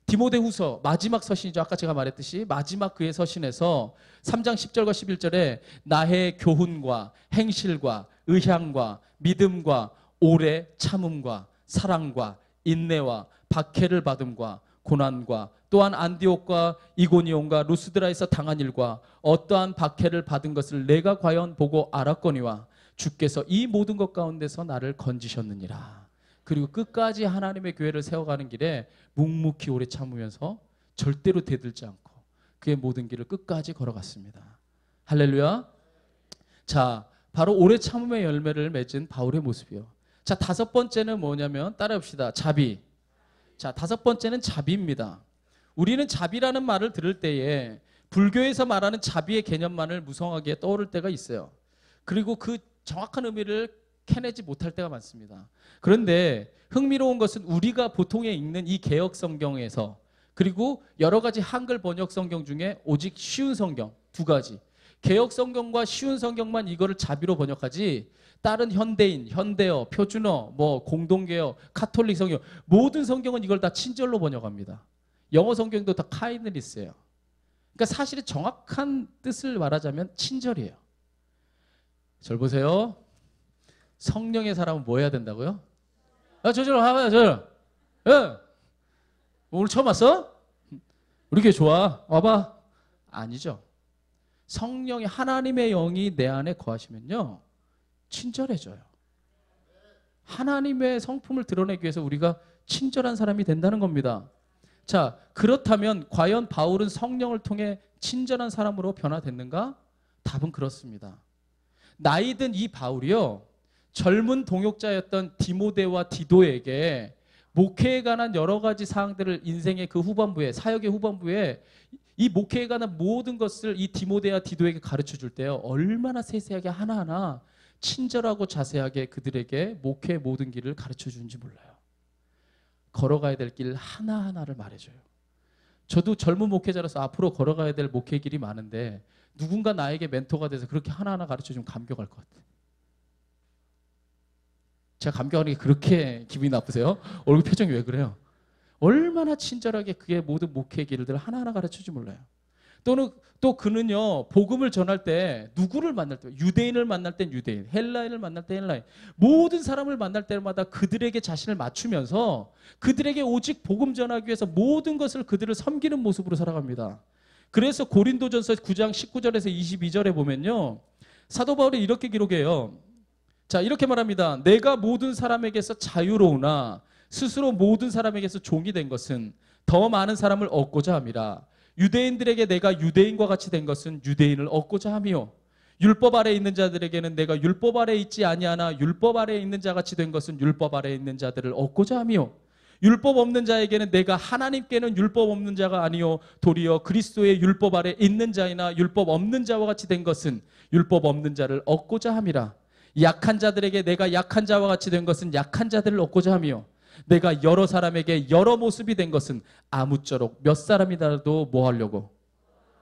디모데후서 마지막 서신이죠. 아까 제가 말했듯이 마지막 그의 서신에서 3장 10절과 11절에 나의 교훈과 행실과 의향과 믿음과 오래 참음과 사랑과 인내와 박해를 받음과 고난과 또한 안디옥과 이고니온과 루스드라에서 당한 일과 어떠한 박해를 받은 것을 내가 과연 보고 알았거니와 주께서 이 모든 것 가운데서 나를 건지셨느니라. 그리고 끝까지 하나님의 교회를 세워가는 길에 묵묵히 오래 참으면서 절대로 대들지 않고 그의 모든 길을 끝까지 걸어갔습니다. 할렐루야. 자, 바로 오래 참음의 열매를 맺은 바울의 모습이요. 자, 다섯 번째는 뭐냐면 따라합시다. 자비. 자, 다섯 번째는 자비입니다. 우리는 자비라는 말을 들을 때에 불교에서 말하는 자비의 개념만을 무성하게 떠오를 때가 있어요. 그리고 그 정확한 의미를 캐내지 못할 때가 많습니다. 그런데 흥미로운 것은 우리가 보통에 읽는 이 개역 성경에서 그리고 여러 가지 한글 번역 성경 중에 오직 쉬운 성경 두 가지, 개역 성경과 쉬운 성경만 이거를 자비로 번역하지 다른 현대인, 현대어, 표준어, 뭐 공동개역, 카톨릭 성경 모든 성경은 이걸 다 친절로 번역합니다. 영어 성경도 다 kindness예요. 그러니까 사실은 정확한 뜻을 말하자면 친절이에요. 절 보세요. 성령의 사람은 뭐 해야 된다고요? 저절로 하봐요, 저절. 예. 오늘 처음 왔어? 우리 교회 좋아. 와봐. 아니죠. 성령의 하나님의 영이 내 안에 거하시면요. 친절해져요. 하나님의 성품을 드러내기 위해서 우리가 친절한 사람이 된다는 겁니다. 자, 그렇다면 과연 바울은 성령을 통해 친절한 사람으로 변화됐는가? 답은 그렇습니다. 나이든 이 바울이요. 젊은 동역자였던 디모데와 디도에게 목회에 관한 여러 가지 사항들을 인생의 그 후반부에, 사역의 후반부에 이 목회에 관한 모든 것을 이 디모데와 디도에게 가르쳐 줄 때요. 얼마나 세세하게 하나하나 친절하고 자세하게 그들에게 목회의 모든 길을 가르쳐 주는지 몰라요. 걸어가야 될 길 하나하나를 말해줘요. 저도 젊은 목회자라서 앞으로 걸어가야 될 목회 길이 많은데 누군가 나에게 멘토가 돼서 그렇게 하나하나 가르쳐 주면 감격할 것 같아요. 제가 감격하는 게 그렇게 기분이 나쁘세요? 얼굴 표정이 왜 그래요? 얼마나 친절하게 그의 모든 목회 길들을 하나하나 가르쳐주지 몰라요. 또는 또 그는요 복음을 전할 때 누구를 만날 때 유대인을 만날 땐 유대인, 헬라인을 만날 때 헬라인, 모든 사람을 만날 때마다 그들에게 자신을 맞추면서 그들에게 오직 복음 전하기 위해서 모든 것을 그들을 섬기는 모습으로 살아갑니다. 그래서 고린도전서 9장 19절에서 22절에 보면요 사도 바울이 이렇게 기록해요. 자, 이렇게 말합니다. 내가 모든 사람에게서 자유로우나 스스로 모든 사람에게서 종이 된 것은 더 많은 사람을 얻고자 함이라. 유대인들에게 내가 유대인과 같이 된 것은 유대인을 얻고자 함이요. 율법 아래에 있는 자들에게는 내가 율법 아래에 있지 아니하나 율법 아래에 있는 자같이 된 것은 율법 아래에 있는 자들을 얻고자 함이요. 율법 없는 자에게는 내가 하나님께는 율법 없는 자가 아니요 도리어 그리스도의 율법 아래에 있는 자이나 율법 없는 자와 같이 된 것은 율법 없는 자를 얻고자 함이라. 약한 자들에게 내가 약한 자와 같이 된 것은 약한 자들을 얻고자 함이요 내가 여러 사람에게 여러 모습이 된 것은 아무쪼록 몇 사람이라도 뭐 하려고?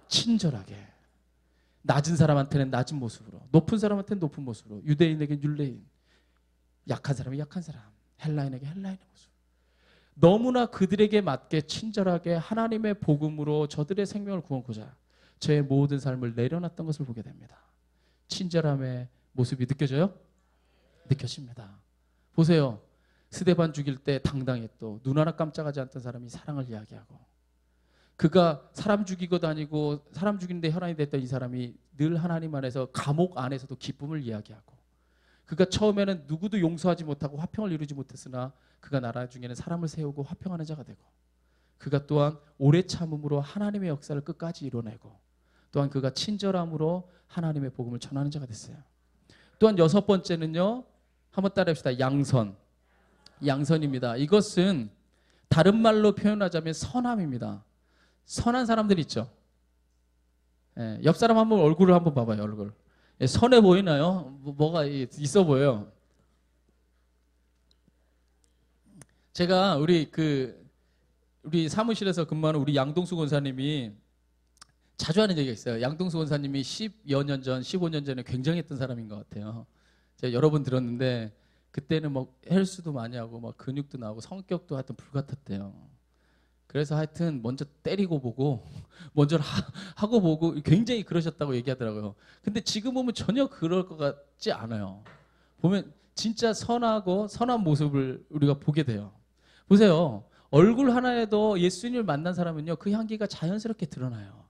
친절하게. 낮은 사람한테는 낮은 모습으로, 높은 사람한테는 높은 모습으로, 유대인에게 유대인, 약한 사람이 약한 사람, 헬라인에게 헬라인의 모습. 너무나 그들에게 맞게 친절하게 하나님의 복음으로 저들의 생명을 구원고자 저의 모든 삶을 내려놨던 것을 보게 됩니다. 친절함의 모습이 느껴져요? 느껴집니다. 보세요. 스데반 죽일 때 당당했고 눈 하나 깜짝하지 않던 사람이 사랑을 이야기하고 그가 사람 죽이고 다니고 사람 죽이는데 혈안이 됐던 이 사람이 늘 하나님 안에서 감옥 안에서도 기쁨을 이야기하고 그가 처음에는 누구도 용서하지 못하고 화평을 이루지 못했으나 그가 나중에는 사람을 세우고 화평하는 자가 되고 그가 또한 오래 참음으로 하나님의 역사를 끝까지 이뤄내고 또한 그가 친절함으로 하나님의 복음을 전하는 자가 됐어요. 또한 여섯 번째는요. 한번 따라합시다. 양선. 양선입니다. 이것은 다른 말로 표현하자면 선함입니다. 선한 사람들 있죠. 예, 옆 사람 한번 얼굴을 한번 봐봐요. 얼굴. 예, 선해 보이나요? 뭐가 있어 보여요. 제가 우리 사무실에서 근무하는 우리 양동수 권사님이 자주 하는 얘기가 있어요. 양동수 권사님이 10여 년 전, 15년 전에 굉장했던 사람인 것 같아요. 제가 여러 번 들었는데 그때는 뭐 헬스도 많이 하고 막 근육도 나오고 성격도 하여튼 불같았대요. 그래서 하여튼 먼저 때리고 보고 먼저 하고 보고 굉장히 그러셨다고 얘기하더라고요. 근데 지금 보면 전혀 그럴 것 같지 않아요. 보면 진짜 선하고 선한 모습을 우리가 보게 돼요. 보세요. 얼굴 하나에도 예수님을 만난 사람은요, 그 향기가 자연스럽게 드러나요.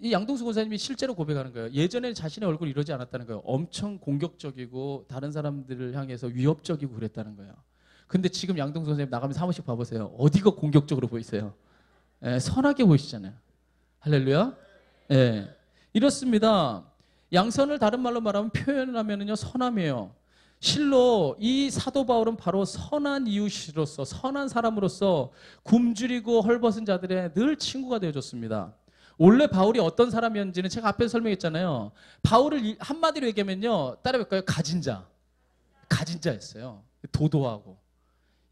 이 양동수 권사님이 실제로 고백하는 거예요. 예전에는 자신의 얼굴이 이러지 않았다는 거예요. 엄청 공격적이고 다른 사람들을 향해서 위협적이고 그랬다는 거예요. 근데 지금 양동수 권사님 나가면서 한 번씩 봐보세요. 어디가 공격적으로 보이세요? 예, 선하게 보이시잖아요. 할렐루야. 예, 이렇습니다. 양선을 다른 말로 말하면 표현하면요, 선함이에요. 실로 이 사도 바울은 바로 선한 이웃으로서, 선한 사람으로서 굶주리고 헐벗은 자들의 늘 친구가 되어줬습니다. 원래 바울이 어떤 사람이었는지는 제가 앞에서 설명했잖아요. 바울을 한마디로 얘기하면요, 따라해볼까요? 가진 자였어요. 도도하고.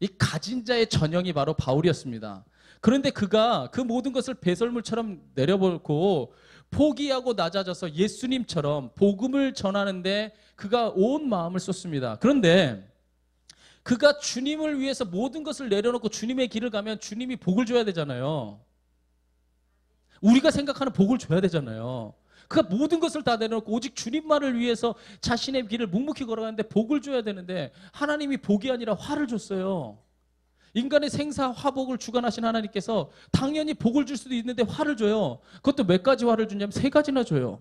이 가진 자의 전형이 바로 바울이었습니다. 그런데 그가 그 모든 것을 배설물처럼 내려버리고 포기하고 낮아져서 예수님처럼 복음을 전하는데 그가 온 마음을 쏟습니다. 그런데 그가 주님을 위해서 모든 것을 내려놓고 주님의 길을 가면 주님이 복을 줘야 되잖아요. 우리가 생각하는 복을 줘야 되잖아요. 그가 모든 것을 다 내려놓고 오직 주님만을 위해서 자신의 길을 묵묵히 걸어가는데 복을 줘야 되는데 하나님이 복이 아니라 화를 줬어요. 인간의 생사 화복을 주관하신 하나님께서 당연히 복을 줄 수도 있는데 화를 줘요. 그것도 몇 가지 화를 주냐면 3가지나 줘요.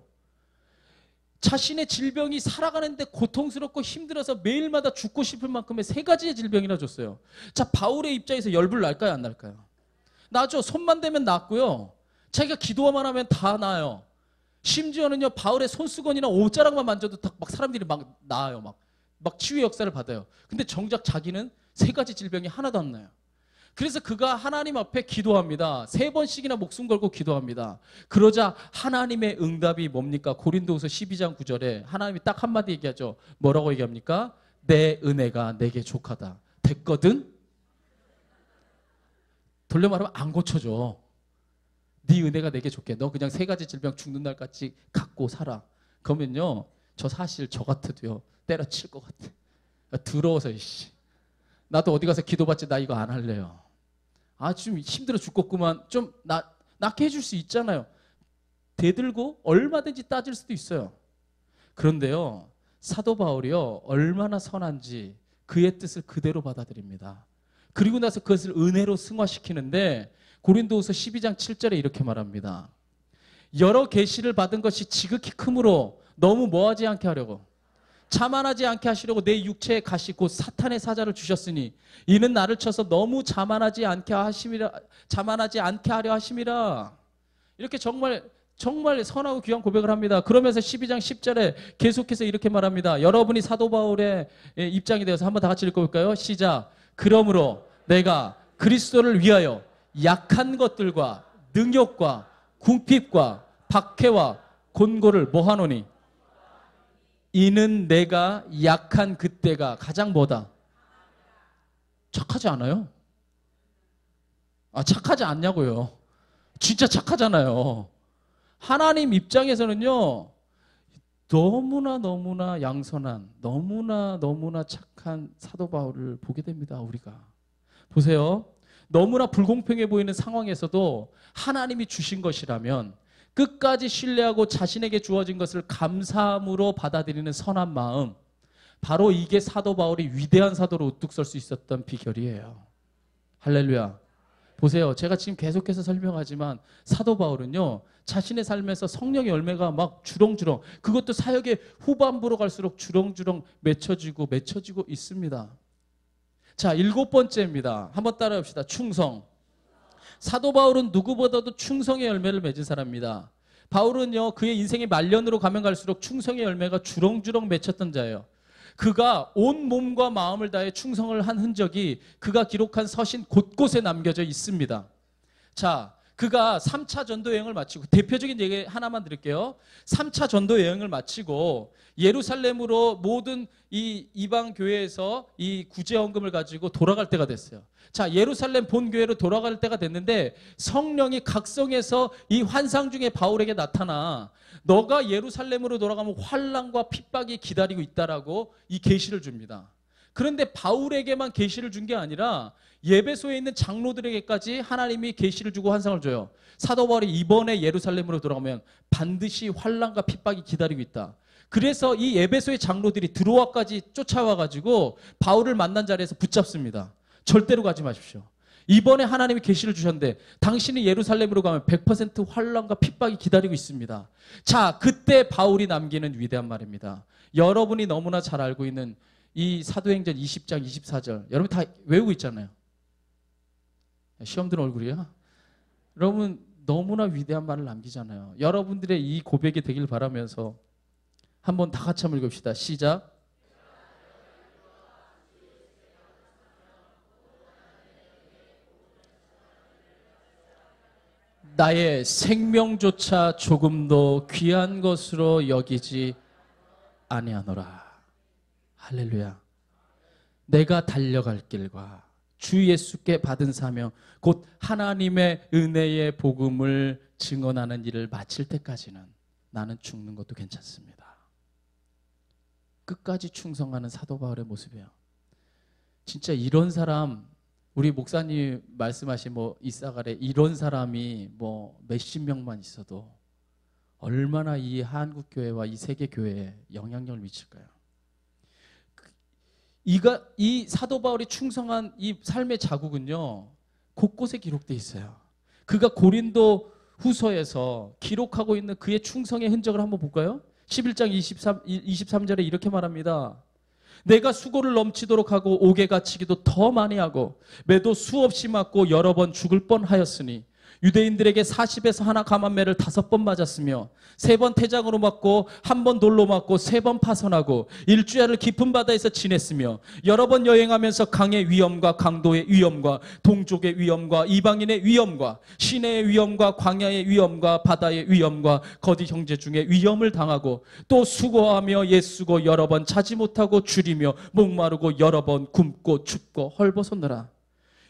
자신의 질병이 살아가는데 고통스럽고 힘들어서 매일마다 죽고 싶을 만큼의 3가지의 질병이나 줬어요. 자, 바울의 입장에서 열불 날까요, 안 날까요? 나죠. 손만 대면 낫고요. 자기가 기도만 하면 다 나아요. 심지어는요, 바울의 손수건이나 옷자락만 만져도 막 사람들이 막 나아요. 막 치유의 역사를 받아요. 근데 정작 자기는 3가지 질병이 하나도 안 나요. 그래서 그가 하나님 앞에 기도합니다. 3번씩이나 목숨 걸고 기도합니다. 그러자 하나님의 응답이 뭡니까? 고린도후서 12장 9절에 하나님이 딱 한마디 얘기하죠. 뭐라고 얘기합니까? 내 은혜가 내게 족하다. 됐거든? 돌려 말하면 안 고쳐줘. 네 은혜가 내게 좋게. 너 그냥 3가지 질병 죽는 날까지 갖고 살아. 그러면요, 저 사실 저 같아도요, 때려칠 것 같아. 더러워서 이씨. 나도 어디 가서 기도받지, 나 이거 안 할래요. 아, 좀 힘들어 죽겠구만. 좀 낫게 해줄 수 있잖아요. 대들고 얼마든지 따질 수도 있어요. 그런데요, 사도 바울이요, 얼마나 선한지 그의 뜻을 그대로 받아들입니다. 그리고 나서 그것을 은혜로 승화시키는데 고린도후서 12장 7절에 이렇게 말합니다. 여러 계시를 받은 것이 지극히 크므로 너무 뭐하지 않게 하려고, 자만하지 않게 하시려고 내 육체에 가시 곧 사탄의 사자를 주셨으니 이는 나를 쳐서 너무 자만하지 않게 하려 하심이라. 이렇게 정말 선하고 귀한 고백을 합니다. 그러면서 12장 10절에 계속해서 이렇게 말합니다. 여러분이 사도 바울의 입장이 되어서 한번 다 같이 읽어볼까요? 시작. 그러므로 내가 그리스도를 위하여 약한 것들과 능욕과 궁핍과 박해와 곤고를 뭐하노니 이는 내가 약한 그때가 가장 뭐다? 착하지 않아요? 아, 착하지 않냐고요. 진짜 착하잖아요. 하나님 입장에서는요, 너무나 양선한, 너무나 착한 사도 바울을 보게 됩니다. 우리가 보세요. 너무나 불공평해 보이는 상황에서도 하나님이 주신 것이라면 끝까지 신뢰하고 자신에게 주어진 것을 감사함으로 받아들이는 선한 마음, 바로 이게 사도 바울이 위대한 사도로 우뚝 설 수 있었던 비결이에요. 할렐루야. 보세요. 제가 지금 계속해서 설명하지만 사도 바울은요, 자신의 삶에서 성령의 열매가 막 주렁주렁, 그것도 사역의 후반부로 갈수록 주렁주렁 맺혀지고 있습니다. 자, 7번째입니다. 한번 따라합시다. 충성. 사도 바울은 누구보다도 충성의 열매를 맺은 사람입니다. 바울은요, 그의 인생의 말년으로 가면 갈수록 충성의 열매가 주렁주렁 맺혔던 자예요. 그가 온 몸과 마음을 다해 충성을 한 흔적이 그가 기록한 서신 곳곳에 남겨져 있습니다. 자, 그가 3차 전도 여행을 마치고, 대표적인 얘기 하나만 드릴게요. 3차 전도 여행을 마치고 예루살렘으로 모든 이 이방 교회에서 이 구제헌금을 가지고 돌아갈 때가 됐어요. 자, 예루살렘 본교회로 돌아갈 때가 됐는데 성령이 각성해서 이 환상 중에 바울에게 나타나 너가 예루살렘으로 돌아가면 환난과 핍박이 기다리고 있다라고 이 계시를 줍니다. 그런데 바울에게만 계시를 준 게 아니라 예배소에 있는 장로들에게까지 하나님이 계시를 주고 환상을 줘요. 사도 바울이 이번에 예루살렘으로 돌아가면 반드시 환난과 핍박이 기다리고 있다. 그래서 이 예배소의 장로들이 드로아까지 쫓아와가지고 바울을 만난 자리에서 붙잡습니다. 절대로 가지 마십시오. 이번에 하나님이 계시를 주셨는데 당신이 예루살렘으로 가면 100% 환난과 핍박이 기다리고 있습니다. 자, 그때 바울이 남기는 위대한 말입니다. 여러분이 너무나 잘 알고 있는 이 사도행전 20장 24절 여러분 다 외우고 있잖아요. 시험 든 얼굴이야? 여러분 너무나 위대한 말을 남기잖아요. 여러분들의 이 고백이 되길 바라면서 한번 다 같이 한번 읽읍시다. 시작. 나의 생명조차 조금도 귀한 것으로 여기지 아니하노라. 할렐루야. 내가 달려갈 길과 주 예수께 받은 사명 곧 하나님의 은혜의 복음을 증언하는 일을 마칠 때까지는 나는 죽는 것도 괜찮습니다. 끝까지 충성하는 사도 바울의 모습이에요. 진짜 이런 사람, 우리 목사님 말씀하신 이사갈에 이런 사람이 몇십 명만 있어도 얼마나 이 한국 교회와 이 세계 교회에 영향력을 미칠까요? 이 사도 바울이 충성한 이 삶의 자국은요 곳곳에 기록되어 있어요. 그가 고린도 후서에서 기록하고 있는 그의 충성의 흔적을 한번 볼까요? 11장 23절에 이렇게 말합니다. 내가 수고를 넘치도록 하고 옥에 갇히기도 더 많이 하고 매도 수없이 맞고 여러 번 죽을 뻔하였으니 유대인들에게 40에서 하나 감한매를 5번 맞았으며 3번 태장으로 맞고 1번 돌로 맞고 3번 파선하고 일주일을 깊은 바다에서 지냈으며 여러 번 여행하면서 강의 위험과 강도의 위험과 동족의 위험과 이방인의 위험과 시내의 위험과 광야의 위험과 바다의 위험과 거디 형제 중에 위험을 당하고 또 수고하며 예수고 여러 번 자지 못하고 줄이며 목마르고 여러 번 굶고 춥고 헐벗었노라.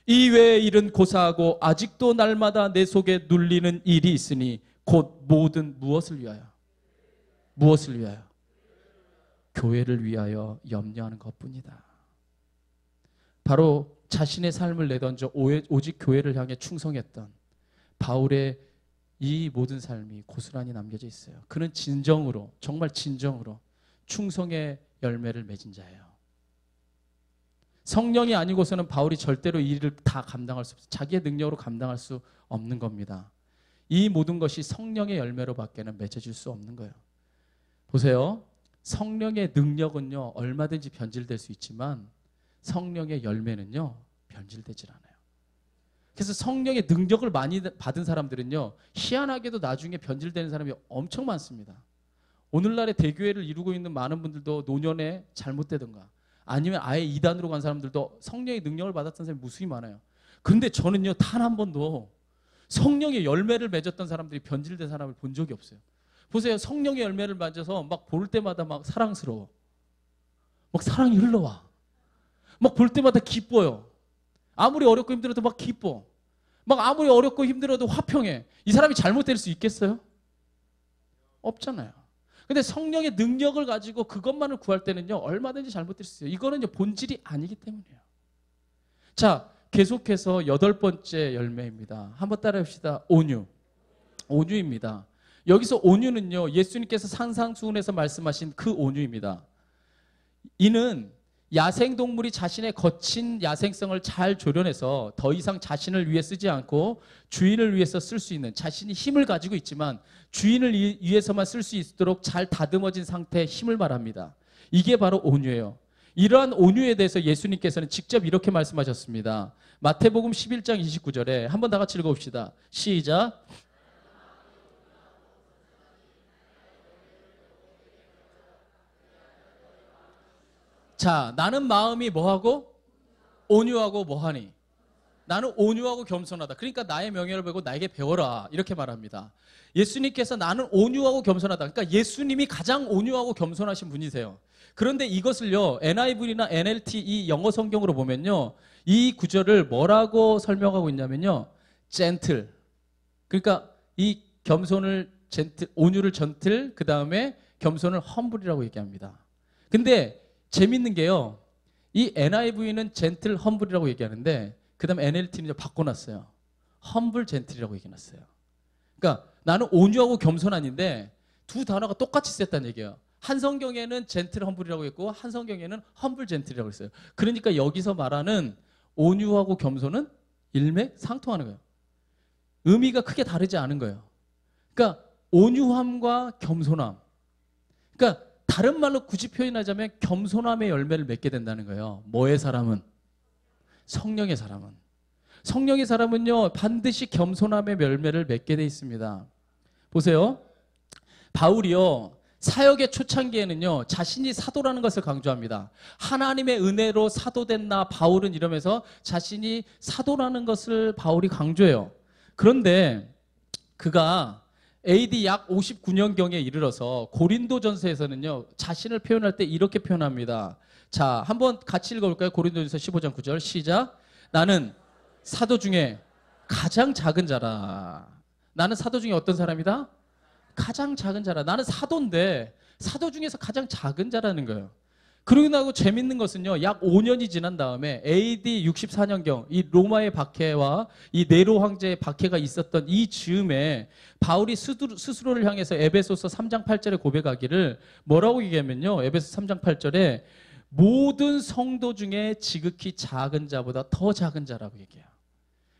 이외의 일은 고사하고 아직도 날마다 내 속에 눌리는 일이 있으니 곧 모든 무엇을 위하여? 무엇을 위하여? 교회를 위하여 염려하는 것뿐이다. 바로 자신의 삶을 내던져 오직 교회를 향해 충성했던 바울의 이 모든 삶이 고스란히 남겨져 있어요. 그는 진정으로, 정말 진정으로 충성의 열매를 맺은 자예요. 성령이 아니고서는 바울이 절대로 이 일을 다 감당할 수 없어요. 자기의 능력으로 감당할 수 없는 겁니다. 이 모든 것이 성령의 열매로 밖에는 맺어질 수 없는 거예요. 보세요. 성령의 능력은요 얼마든지 변질될 수 있지만 성령의 열매는요 변질되질 않아요. 그래서 성령의 능력을 많이 받은 사람들은요 희한하게도 나중에 변질되는 사람이 엄청 많습니다. 오늘날의 대교회를 이루고 있는 많은 분들도 노년에 잘못되든가 아니면 아예 이단으로 간 사람들도 성령의 능력을 받았던 사람이 무수히 많아요. 그런데 저는요 단 한 번도 성령의 열매를 맺었던 사람들이 변질된 사람을 본 적이 없어요. 보세요. 성령의 열매를 맞아서 막 볼 때마다 막 사랑스러워. 막 사랑이 흘러와. 막 볼 때마다 기뻐요. 아무리 어렵고 힘들어도 막 기뻐. 막 아무리 어렵고 힘들어도 화평해. 이 사람이 잘못될 수 있겠어요? 없잖아요. 근데 성령의 능력을 가지고 그것만을 구할 때는요 얼마든지 잘못될 수 있어요. 이거는 본질이 아니기 때문이에요. 자, 계속해서 8번째 열매입니다. 한번 따라합시다. 온유. 온유입니다. 여기서 온유는요 예수님께서 산상수훈에서 말씀하신 그 온유입니다. 이는 야생동물이 자신의 거친 야생성을 잘 조련해서 더 이상 자신을 위해 쓰지 않고 주인을 위해서 쓸 수 있는, 자신이 힘을 가지고 있지만 주인을 위해서만 쓸 수 있도록 잘 다듬어진 상태의 힘을 말합니다. 이게 바로 온유예요. 이러한 온유에 대해서 예수님께서는 직접 이렇게 말씀하셨습니다. 마태복음 11장 29절에 한번 다 같이 읽어봅시다. 시작. 자, 나는 마음이 뭐하고? 온유하고 뭐하니? 나는 온유하고 겸손하다. 그러니까 나의 명예를 보고 나에게 배워라. 이렇게 말합니다. 예수님께서 나는 온유하고 겸손하다. 그러니까 예수님이 가장 온유하고 겸손하신 분이세요. 그런데 이것을요, NIV나 NLT 이 영어 성경으로 보면요, 이 구절을 뭐라고 설명하고 있냐면요, gentle. 그러니까 이 겸손을 젠틀, 온유를 전틀, 그 다음에 겸손을 험블이라고 얘기합니다. 근데 재밌는 게요, 이 NIV는 젠틀 험블이라고 얘기하는데 그 다음에 NLT는 바꿔놨어요. 험블 젠틀이라고 얘기해놨어요. 그러니까 나는 온유하고 겸손한인데 두 단어가 똑같이 쓰였다는 얘기예요. 한 성경에는 젠틀 험블이라고 했고 한 성경에는 험블 젠틀이라고 했어요. 그러니까 여기서 말하는 온유하고 겸손은 일맥상통하는 거예요. 의미가 크게 다르지 않은 거예요. 그러니까 온유함과 겸손함. 그러니까 다른 말로 굳이 표현하자면 겸손함의 열매를 맺게 된다는 거예요. 뭐의 사람은? 성령의 사람은. 성령의 사람은요, 반드시 겸손함의 열매를 맺게 돼 있습니다. 보세요. 바울이요, 사역의 초창기에는요, 자신이 사도라는 것을 강조합니다. 하나님의 은혜로 사도된 나 바울은 이러면서 자신이 사도라는 것을 바울이 강조해요. 그런데 그가 AD 약 59년경에 이르러서 고린도전서에서는요, 자신을 표현할 때 이렇게 표현합니다. 자, 한번 같이 읽어볼까요? 고린도전서 15장 9절 시작. 나는 사도 중에 가장 작은 자라. 나는 사도 중에 어떤 사람이다? 가장 작은 자라. 나는 사도인데 사도 중에서 가장 작은 자라는 거예요. 그러고 나고 재밌는 것은요, 약 5년이 지난 다음에 AD 64년경 이 로마의 박해와 이 네로 황제의 박해가 있었던 이 즈음에 바울이 스스로를 향해서 에베소서 3장 8절에 고백하기를 뭐라고 얘기하면요, 에베소 3장 8절에 모든 성도 중에 지극히 작은 자보다 더 작은 자라고 얘기해요.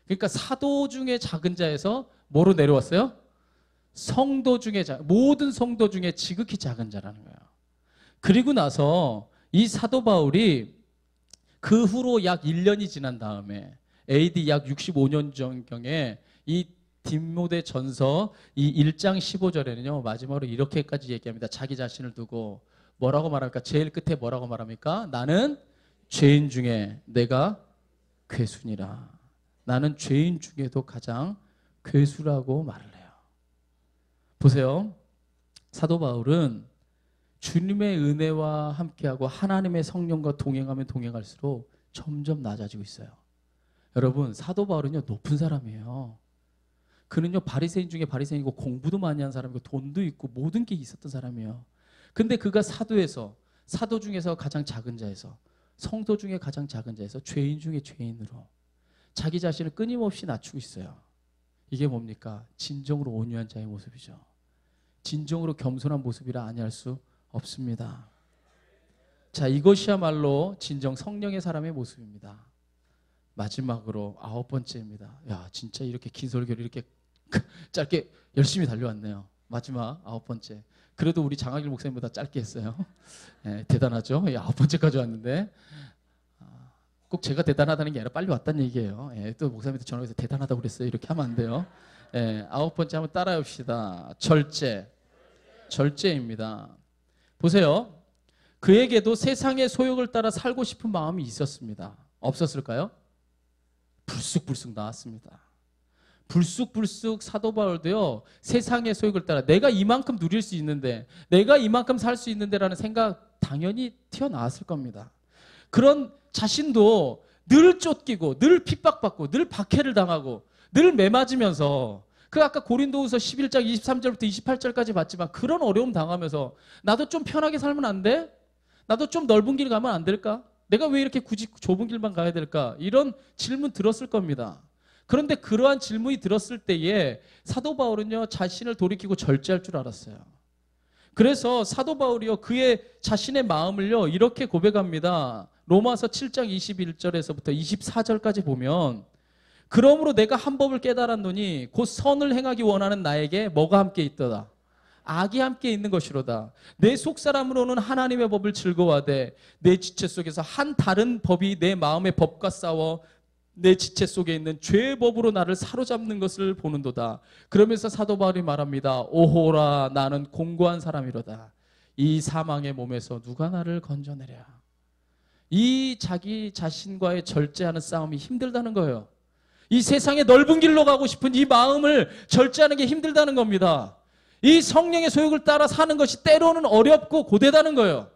그러니까 사도 중에 작은 자에서 뭐로 내려왔어요? 성도 중에 모든 성도 중에 지극히 작은 자라는 거예요. 그리고 나서 이 사도 바울이 그 후로 약 1년이 지난 다음에 AD 약 65년 전경에 이 디모데 전서 이 1장 15절에는요, 마지막으로 이렇게까지 얘기합니다. 자기 자신을 두고 뭐라고 말합니까? 제일 끝에 뭐라고 말합니까? 나는 죄인 중에 내가 괴수니라. 나는 죄인 중에도 가장 괴수라고 말을 해요. 보세요. 사도 바울은 주님의 은혜와 함께하고 하나님의 성령과 동행하면 동행할수록 점점 낮아지고 있어요. 여러분, 사도 바울은요, 높은 사람이에요. 그는요, 바리새인 중에 바리새인이고 공부도 많이 한 사람이고 돈도 있고 모든 게 있었던 사람이에요. 근데 그가 사도 중에서 가장 작은 자에서, 성도 중에 가장 작은 자에서, 죄인 중에 죄인으로 자기 자신을 끊임없이 낮추고 있어요. 이게 뭡니까? 진정으로 온유한 자의 모습이죠. 진정으로 겸손한 모습이라 아니할 수 없습니다. 자, 이것이야말로 진정 성령의 사람의 모습입니다. 마지막으로 9번째입니다. 야, 진짜 이렇게 긴 설교를 이렇게 짧게 열심히 달려왔네요. 마지막 9번째. 그래도 우리 장학일 목사님보다 짧게 했어요. 네, 대단하죠? 9번째까지 왔는데 꼭 제가 대단하다는 게 아니라 빨리 왔다는 얘기예요. 네, 또 목사님한테 전화해서 대단하다고 그랬어요. 이렇게 하면 안 돼요. 네, 9번째 한번 따라해 봅시다. 절제입니다. 보세요. 그에게도 세상의 소욕을 따라 살고 싶은 마음이 있었습니다. 없었을까요? 불쑥불쑥 나왔습니다. 불쑥불쑥 사도 바울도요, 세상의 소욕을 따라 내가 이만큼 누릴 수 있는데, 내가 이만큼 살 수 있는데라는 생각 당연히 튀어나왔을 겁니다. 그런 자신도 늘 쫓기고 늘 핍박받고 늘 박해를 당하고 늘 매맞으면서, 그 아까 고린도후서 11장 23절부터 28절까지 봤지만 그런 어려움 당하면서 나도 좀 편하게 살면 안 돼? 나도 좀 넓은 길 가면 안 될까? 내가 왜 이렇게 굳이 좁은 길만 가야 될까? 이런 질문 들었을 겁니다. 그런데 그러한 질문이 들었을 때에 사도 바울은요, 자신을 돌이키고 절제할 줄 알았어요. 그래서 사도 바울이요, 그의 자신의 마음을요, 이렇게 고백합니다. 로마서 7장 21절에서부터 24절까지 보면, 그러므로 내가 한 법을 깨달았노니 곧 선을 행하기 원하는 나에게 뭐가 함께 있더라? 악이 함께 있는 것이로다. 내 속사람으로는 하나님의 법을 즐거워하되 내 지체 속에서 한 다른 법이 내 마음의 법과 싸워 내 지체 속에 있는 죄의 법으로 나를 사로잡는 것을 보는도다. 그러면서 사도 바울이 말합니다. 오호라, 나는 공고한 사람이로다. 이 사망의 몸에서 누가 나를 건져내랴. 이 자기 자신과의 절제하는 싸움이 힘들다는 거예요. 이 세상의 넓은 길로 가고 싶은 이 마음을 절제하는 게 힘들다는 겁니다. 이 성령의 소욕을 따라 사는 것이 때로는 어렵고 고되다는 거예요.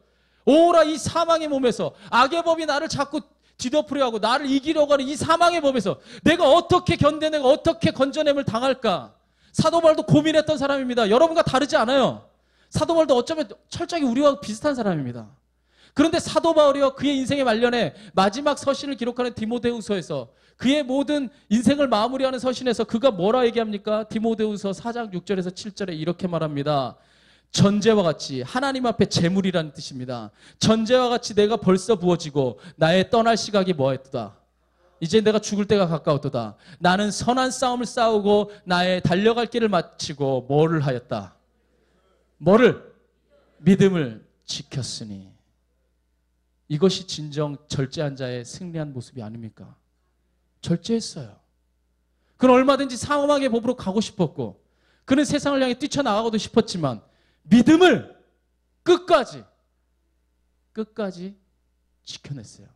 오라 이 사망의 몸에서 악의 법이 나를 자꾸 뒤덮으려 하고 나를 이기려고 하는 이 사망의 법에서 내가 어떻게 견뎌내고 어떻게 건져냄을 당할까? 사도 바울도 고민했던 사람입니다. 여러분과 다르지 않아요. 사도 바울도 어쩌면 철저하게 우리와 비슷한 사람입니다. 그런데 사도 바울이요, 그의 인생의 말년에 마지막 서신을 기록하는 디모데후서에서 그의 모든 인생을 마무리하는 서신에서 그가 뭐라 얘기합니까? 디모데후서 4장 6절에서 7절에 이렇게 말합니다. 전제와 같이, 하나님 앞에 재물이라는 뜻입니다. 전제와 같이 내가 벌써 부어지고 나의 떠날 시각이 뭐했도다. 이제 내가 죽을 때가 가까웠도다. 나는 선한 싸움을 싸우고 나의 달려갈 길을 마치고 뭐를 하였다? 뭐를? 믿음을 지켰으니. 이것이 진정 절제한 자의 승리한 모습이 아닙니까? 절제했어요. 그는 얼마든지 사망의 법으로 가고 싶었고 그는 세상을 향해 뛰쳐나가고도 싶었지만 믿음을 끝까지 지켜냈어요.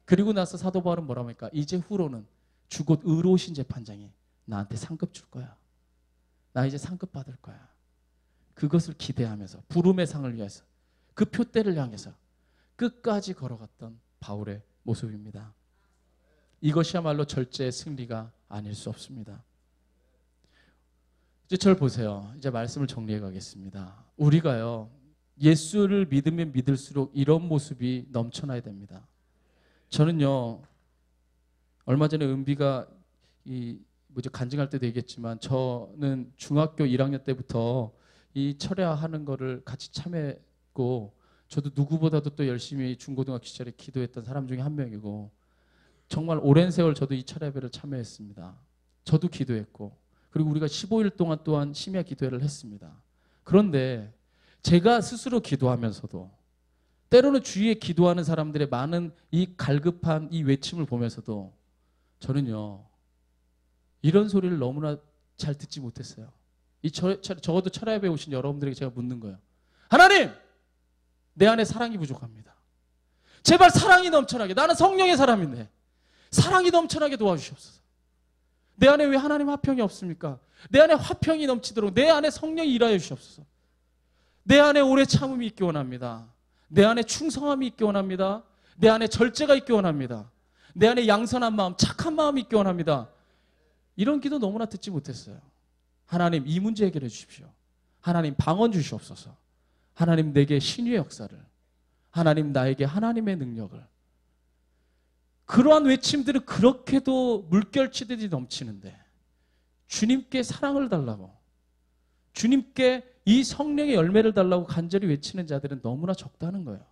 그리고 나서 사도 바울은 뭐라고 합니까? 이제 후로는 주곧 의로우신 재판장이 나한테 상급 줄 거야. 나 이제 상급 받을 거야. 그것을 기대하면서 부름의 상을 위해서 그 표대를 향해서 끝까지 걸어갔던 바울의 모습입니다. 이것이야말로 절제의 승리가 아닐 수 없습니다. 이제 저를 보세요. 이제 말씀을 정리해 가겠습니다. 우리가요, 예수를 믿으면 믿을수록 이런 모습이 넘쳐나야 됩니다. 저는요, 얼마 전에 은비가 간증할 때도 얘기했지만 저는 중학교 1학년 때부터 이 철야하는 거를 같이 참여했고 저도 누구보다도 또 열심히 중고등학교 시절에 기도했던 사람 중에 한 명이고 정말 오랜 세월 저도 이 철야배를 참여했습니다. 저도 기도했고 그리고 우리가 15일 동안 또한 심야 기도회를 했습니다. 그런데 제가 스스로 기도하면서도 때로는 주위에 기도하는 사람들의 많은 이 갈급한 이 외침을 보면서도 저는요, 이런 소리를 너무나 잘 듣지 못했어요. 적어도 철야배에 오신 여러분들에게 제가 묻는 거예요. 하나님! 내 안에 사랑이 부족합니다. 제발 사랑이 넘쳐나게. 나는 성령의 사람인데 사랑이 넘쳐나게 도와주시옵소서. 내 안에 왜 하나님 화평이 없습니까? 내 안에 화평이 넘치도록 내 안에 성령이 일하여 주시옵소서. 내 안에 오래 참음이 있기 원합니다. 내 안에 충성함이 있기 원합니다. 내 안에 절제가 있기 원합니다. 내 안에 양선한 마음, 착한 마음이 있기 원합니다. 이런 기도 너무나 듣지 못했어요. 하나님 이 문제 해결해 주십시오. 하나님 방언 주시옵소서. 하나님 내게 신유의 역사를, 하나님 나에게 하나님의 능력을. 그러한 외침들은 그렇게도 물결치듯이 넘치는데 주님께 사랑을 달라고, 주님께 이 성령의 열매를 달라고 간절히 외치는 자들은 너무나 적다는 거예요.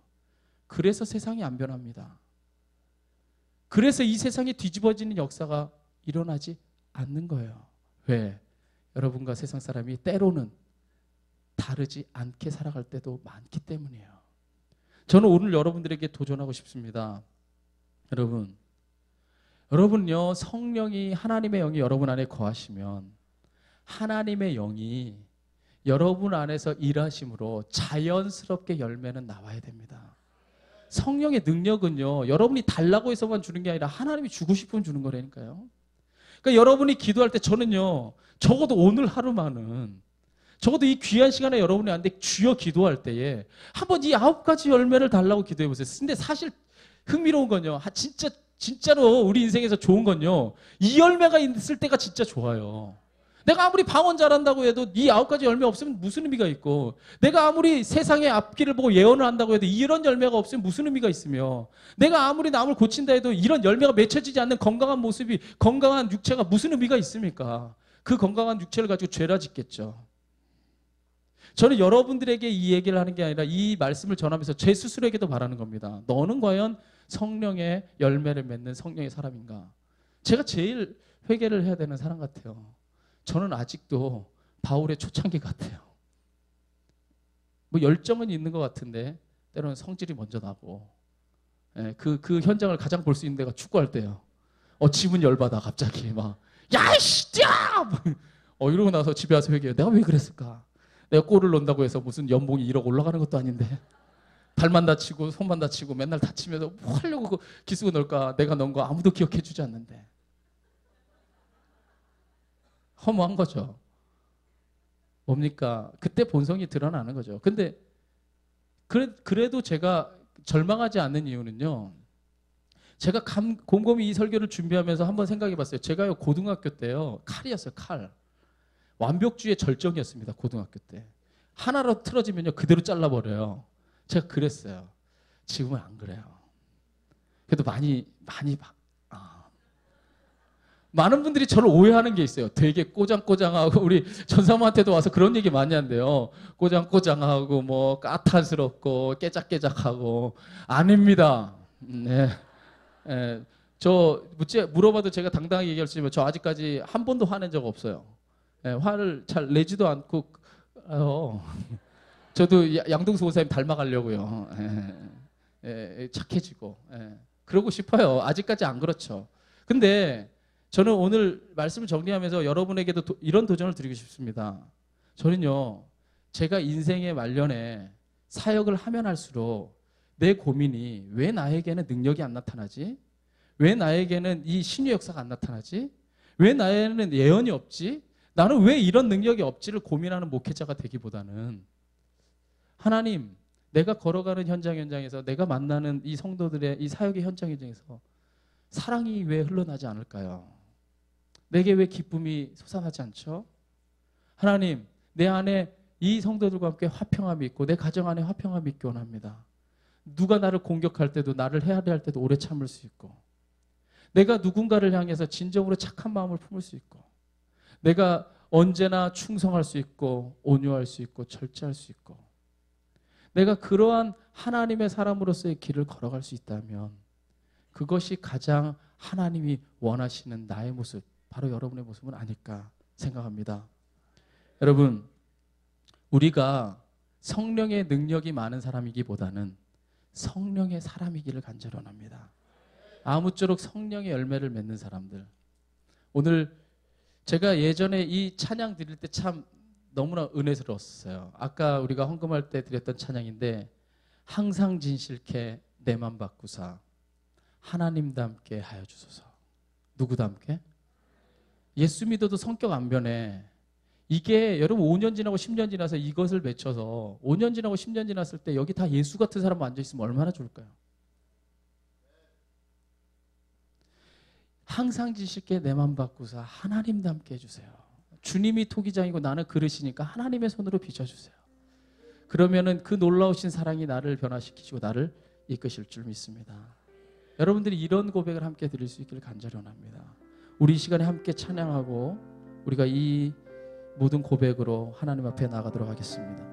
그래서 세상이 안 변합니다. 그래서 이 세상이 뒤집어지는 역사가 일어나지 않는 거예요. 왜? 여러분과 세상 사람이 때로는 다르지 않게 살아갈 때도 많기 때문이에요. 저는 오늘 여러분들에게 도전하고 싶습니다. 여러분요, 성령이, 하나님의 영이 여러분 안에 거하시면 하나님의 영이 여러분 안에서 일하심으로 자연스럽게 열매는 나와야 됩니다. 성령의 능력은요, 여러분이 달라고 해서만 주는 게 아니라 하나님이 주고 싶으면 주는 거라니까요. 그러니까 여러분이 기도할 때 저는요, 적어도 오늘 하루만은, 적어도 이 귀한 시간에 여러분이 안돼 주여 기도할 때에 한번 이 9가지 열매를 달라고 기도해 보세요. 근데 사실 흥미로운 건요, 진짜로 우리 인생에서 좋은 건요, 이 열매가 있을 때가 진짜 좋아요. 내가 아무리 방언 잘한다고 해도 이 9가지 열매 없으면 무슨 의미가 있고, 내가 아무리 세상의 앞길을 보고 예언을 한다고 해도 이런 열매가 없으면 무슨 의미가 있으며, 내가 아무리 남을 고친다 해도 이런 열매가 맺혀지지 않는 건강한 모습이, 건강한 육체가 무슨 의미가 있습니까? 그 건강한 육체를 가지고 죄라 짓겠죠. 저는 여러분들에게 이 얘기를 하는 게 아니라 이 말씀을 전하면서 제 스스로에게도 바라는 겁니다. 너는 과연 성령의 열매를 맺는 성령의 사람인가? 제가 제일 회개를 해야 되는 사람 같아요. 저는 아직도 바울의 초창기 같아요. 뭐 열정은 있는 것 같은데 때로는 성질이 먼저 나고, 그 현장을 가장 볼 수 있는 데가 축구할 때요. 지분 열받아 갑자기 막 야이씨 뛰어! 이러고 나서 집에 와서 회개해요. 내가 왜 그랬을까? 내가 골을 넣는다고 해서 무슨 연봉이 1억 올라가는 것도 아닌데 발만 다치고 손만 다치고 맨날 다치면서 뭐 하려고 기수고 넣을까? 내가 넣은 거 아무도 기억해 주지 않는데. 허무한 거죠. 뭡니까? 그때 본성이 드러나는 거죠. 근데 그래도 제가 절망하지 않는 이유는요. 제가 곰곰이 이 설교를 준비하면서 한번 생각해 봤어요. 제가요, 고등학교 때요, 칼이었어요, 칼. 완벽주의의 절정이었습니다, 고등학교 때. 하나로 틀어지면요, 그대로 잘라버려요. 제가 그랬어요. 지금은 안 그래요. 그래도 많은 분들이 저를 오해하는 게 있어요. 되게 꼬장꼬장하고, 우리 전사모한테도 와서 그런 얘기 많이 한대요. 꼬장꼬장하고, 뭐, 까탈스럽고, 깨작깨작하고. 아닙니다. 네. 예, 물어봐도 제가 당당하게 얘기할 수 있지만, 저 아직까지 한 번도 화낸 적 없어요. 예, 화를 잘 내지도 않고, 저도 양동수 목사님 닮아가려고요. 착해지고. 그러고 싶어요. 아직까지 안 그렇죠. 근데 저는 오늘 말씀을 정리하면서 여러분에게도 이런 도전을 드리고 싶습니다. 저는요, 제가 인생의 말년에 사역을 하면 할수록 내 고민이 왜 나에게는 능력이 안 나타나지? 왜 나에게는 이 신의 역사가 안 나타나지? 왜 나에게는 예언이 없지? 나는 왜 이런 능력이 없지를 고민하는 목회자가 되기보다는 하나님, 내가 걸어가는 현장에서 내가 만나는 이 성도들의 이 사역의 현장에서 사랑이 왜 흘러나지 않을까요? 내게 왜 기쁨이 솟아나지 않죠? 하나님, 내 안에 이 성도들과 함께 화평함이 있고 내 가정 안에 화평함이 있기 원합니다. 누가 나를 공격할 때도, 나를 헤아려 때도 오래 참을 수 있고, 내가 누군가를 향해서 진정으로 착한 마음을 품을 수 있고, 내가 언제나 충성할 수 있고 온유할 수 있고 절제할 수 있고, 내가 그러한 하나님의 사람으로서의 길을 걸어갈 수 있다면 그것이 가장 하나님이 원하시는 나의 모습, 바로 여러분의 모습은 아닐까 생각합니다. 여러분, 우리가 성령의 능력이 많은 사람이기보다는 성령의 사람이기를 간절히 원합니다. 아무쪼록 성령의 열매를 맺는 사람들. 오늘 제가 예전에 이 찬양 드릴 때 참 너무나 은혜스러웠어요. 아까 우리가 헌금할 때 드렸던 찬양인데, 항상 진실케 내 맘 바꾸사 하나님과 함께 하여 주소서. 누구도 함께? 예수 믿어도 성격 안 변해. 이게 여러분 5년 지나고 10년 지나서 이것을 맺혀서 5년 지나고 10년 지났을 때 여기 다 예수 같은 사람 앉아있으면 얼마나 좋을까요? 항상 지실게 내 맘 바꾸사 하나님과 함께 해주세요. 주님이 토기장이고 나는 그릇이니까 하나님의 손으로 빚어주세요. 그러면은 그 놀라우신 사랑이 나를 변화시키시고 나를 이끄실 줄 믿습니다. 여러분들이 이런 고백을 함께 드릴 수 있기를 간절히 원합니다. 우리 이 시간에 함께 찬양하고 우리가 이 모든 고백으로 하나님 앞에 나가도록 하겠습니다.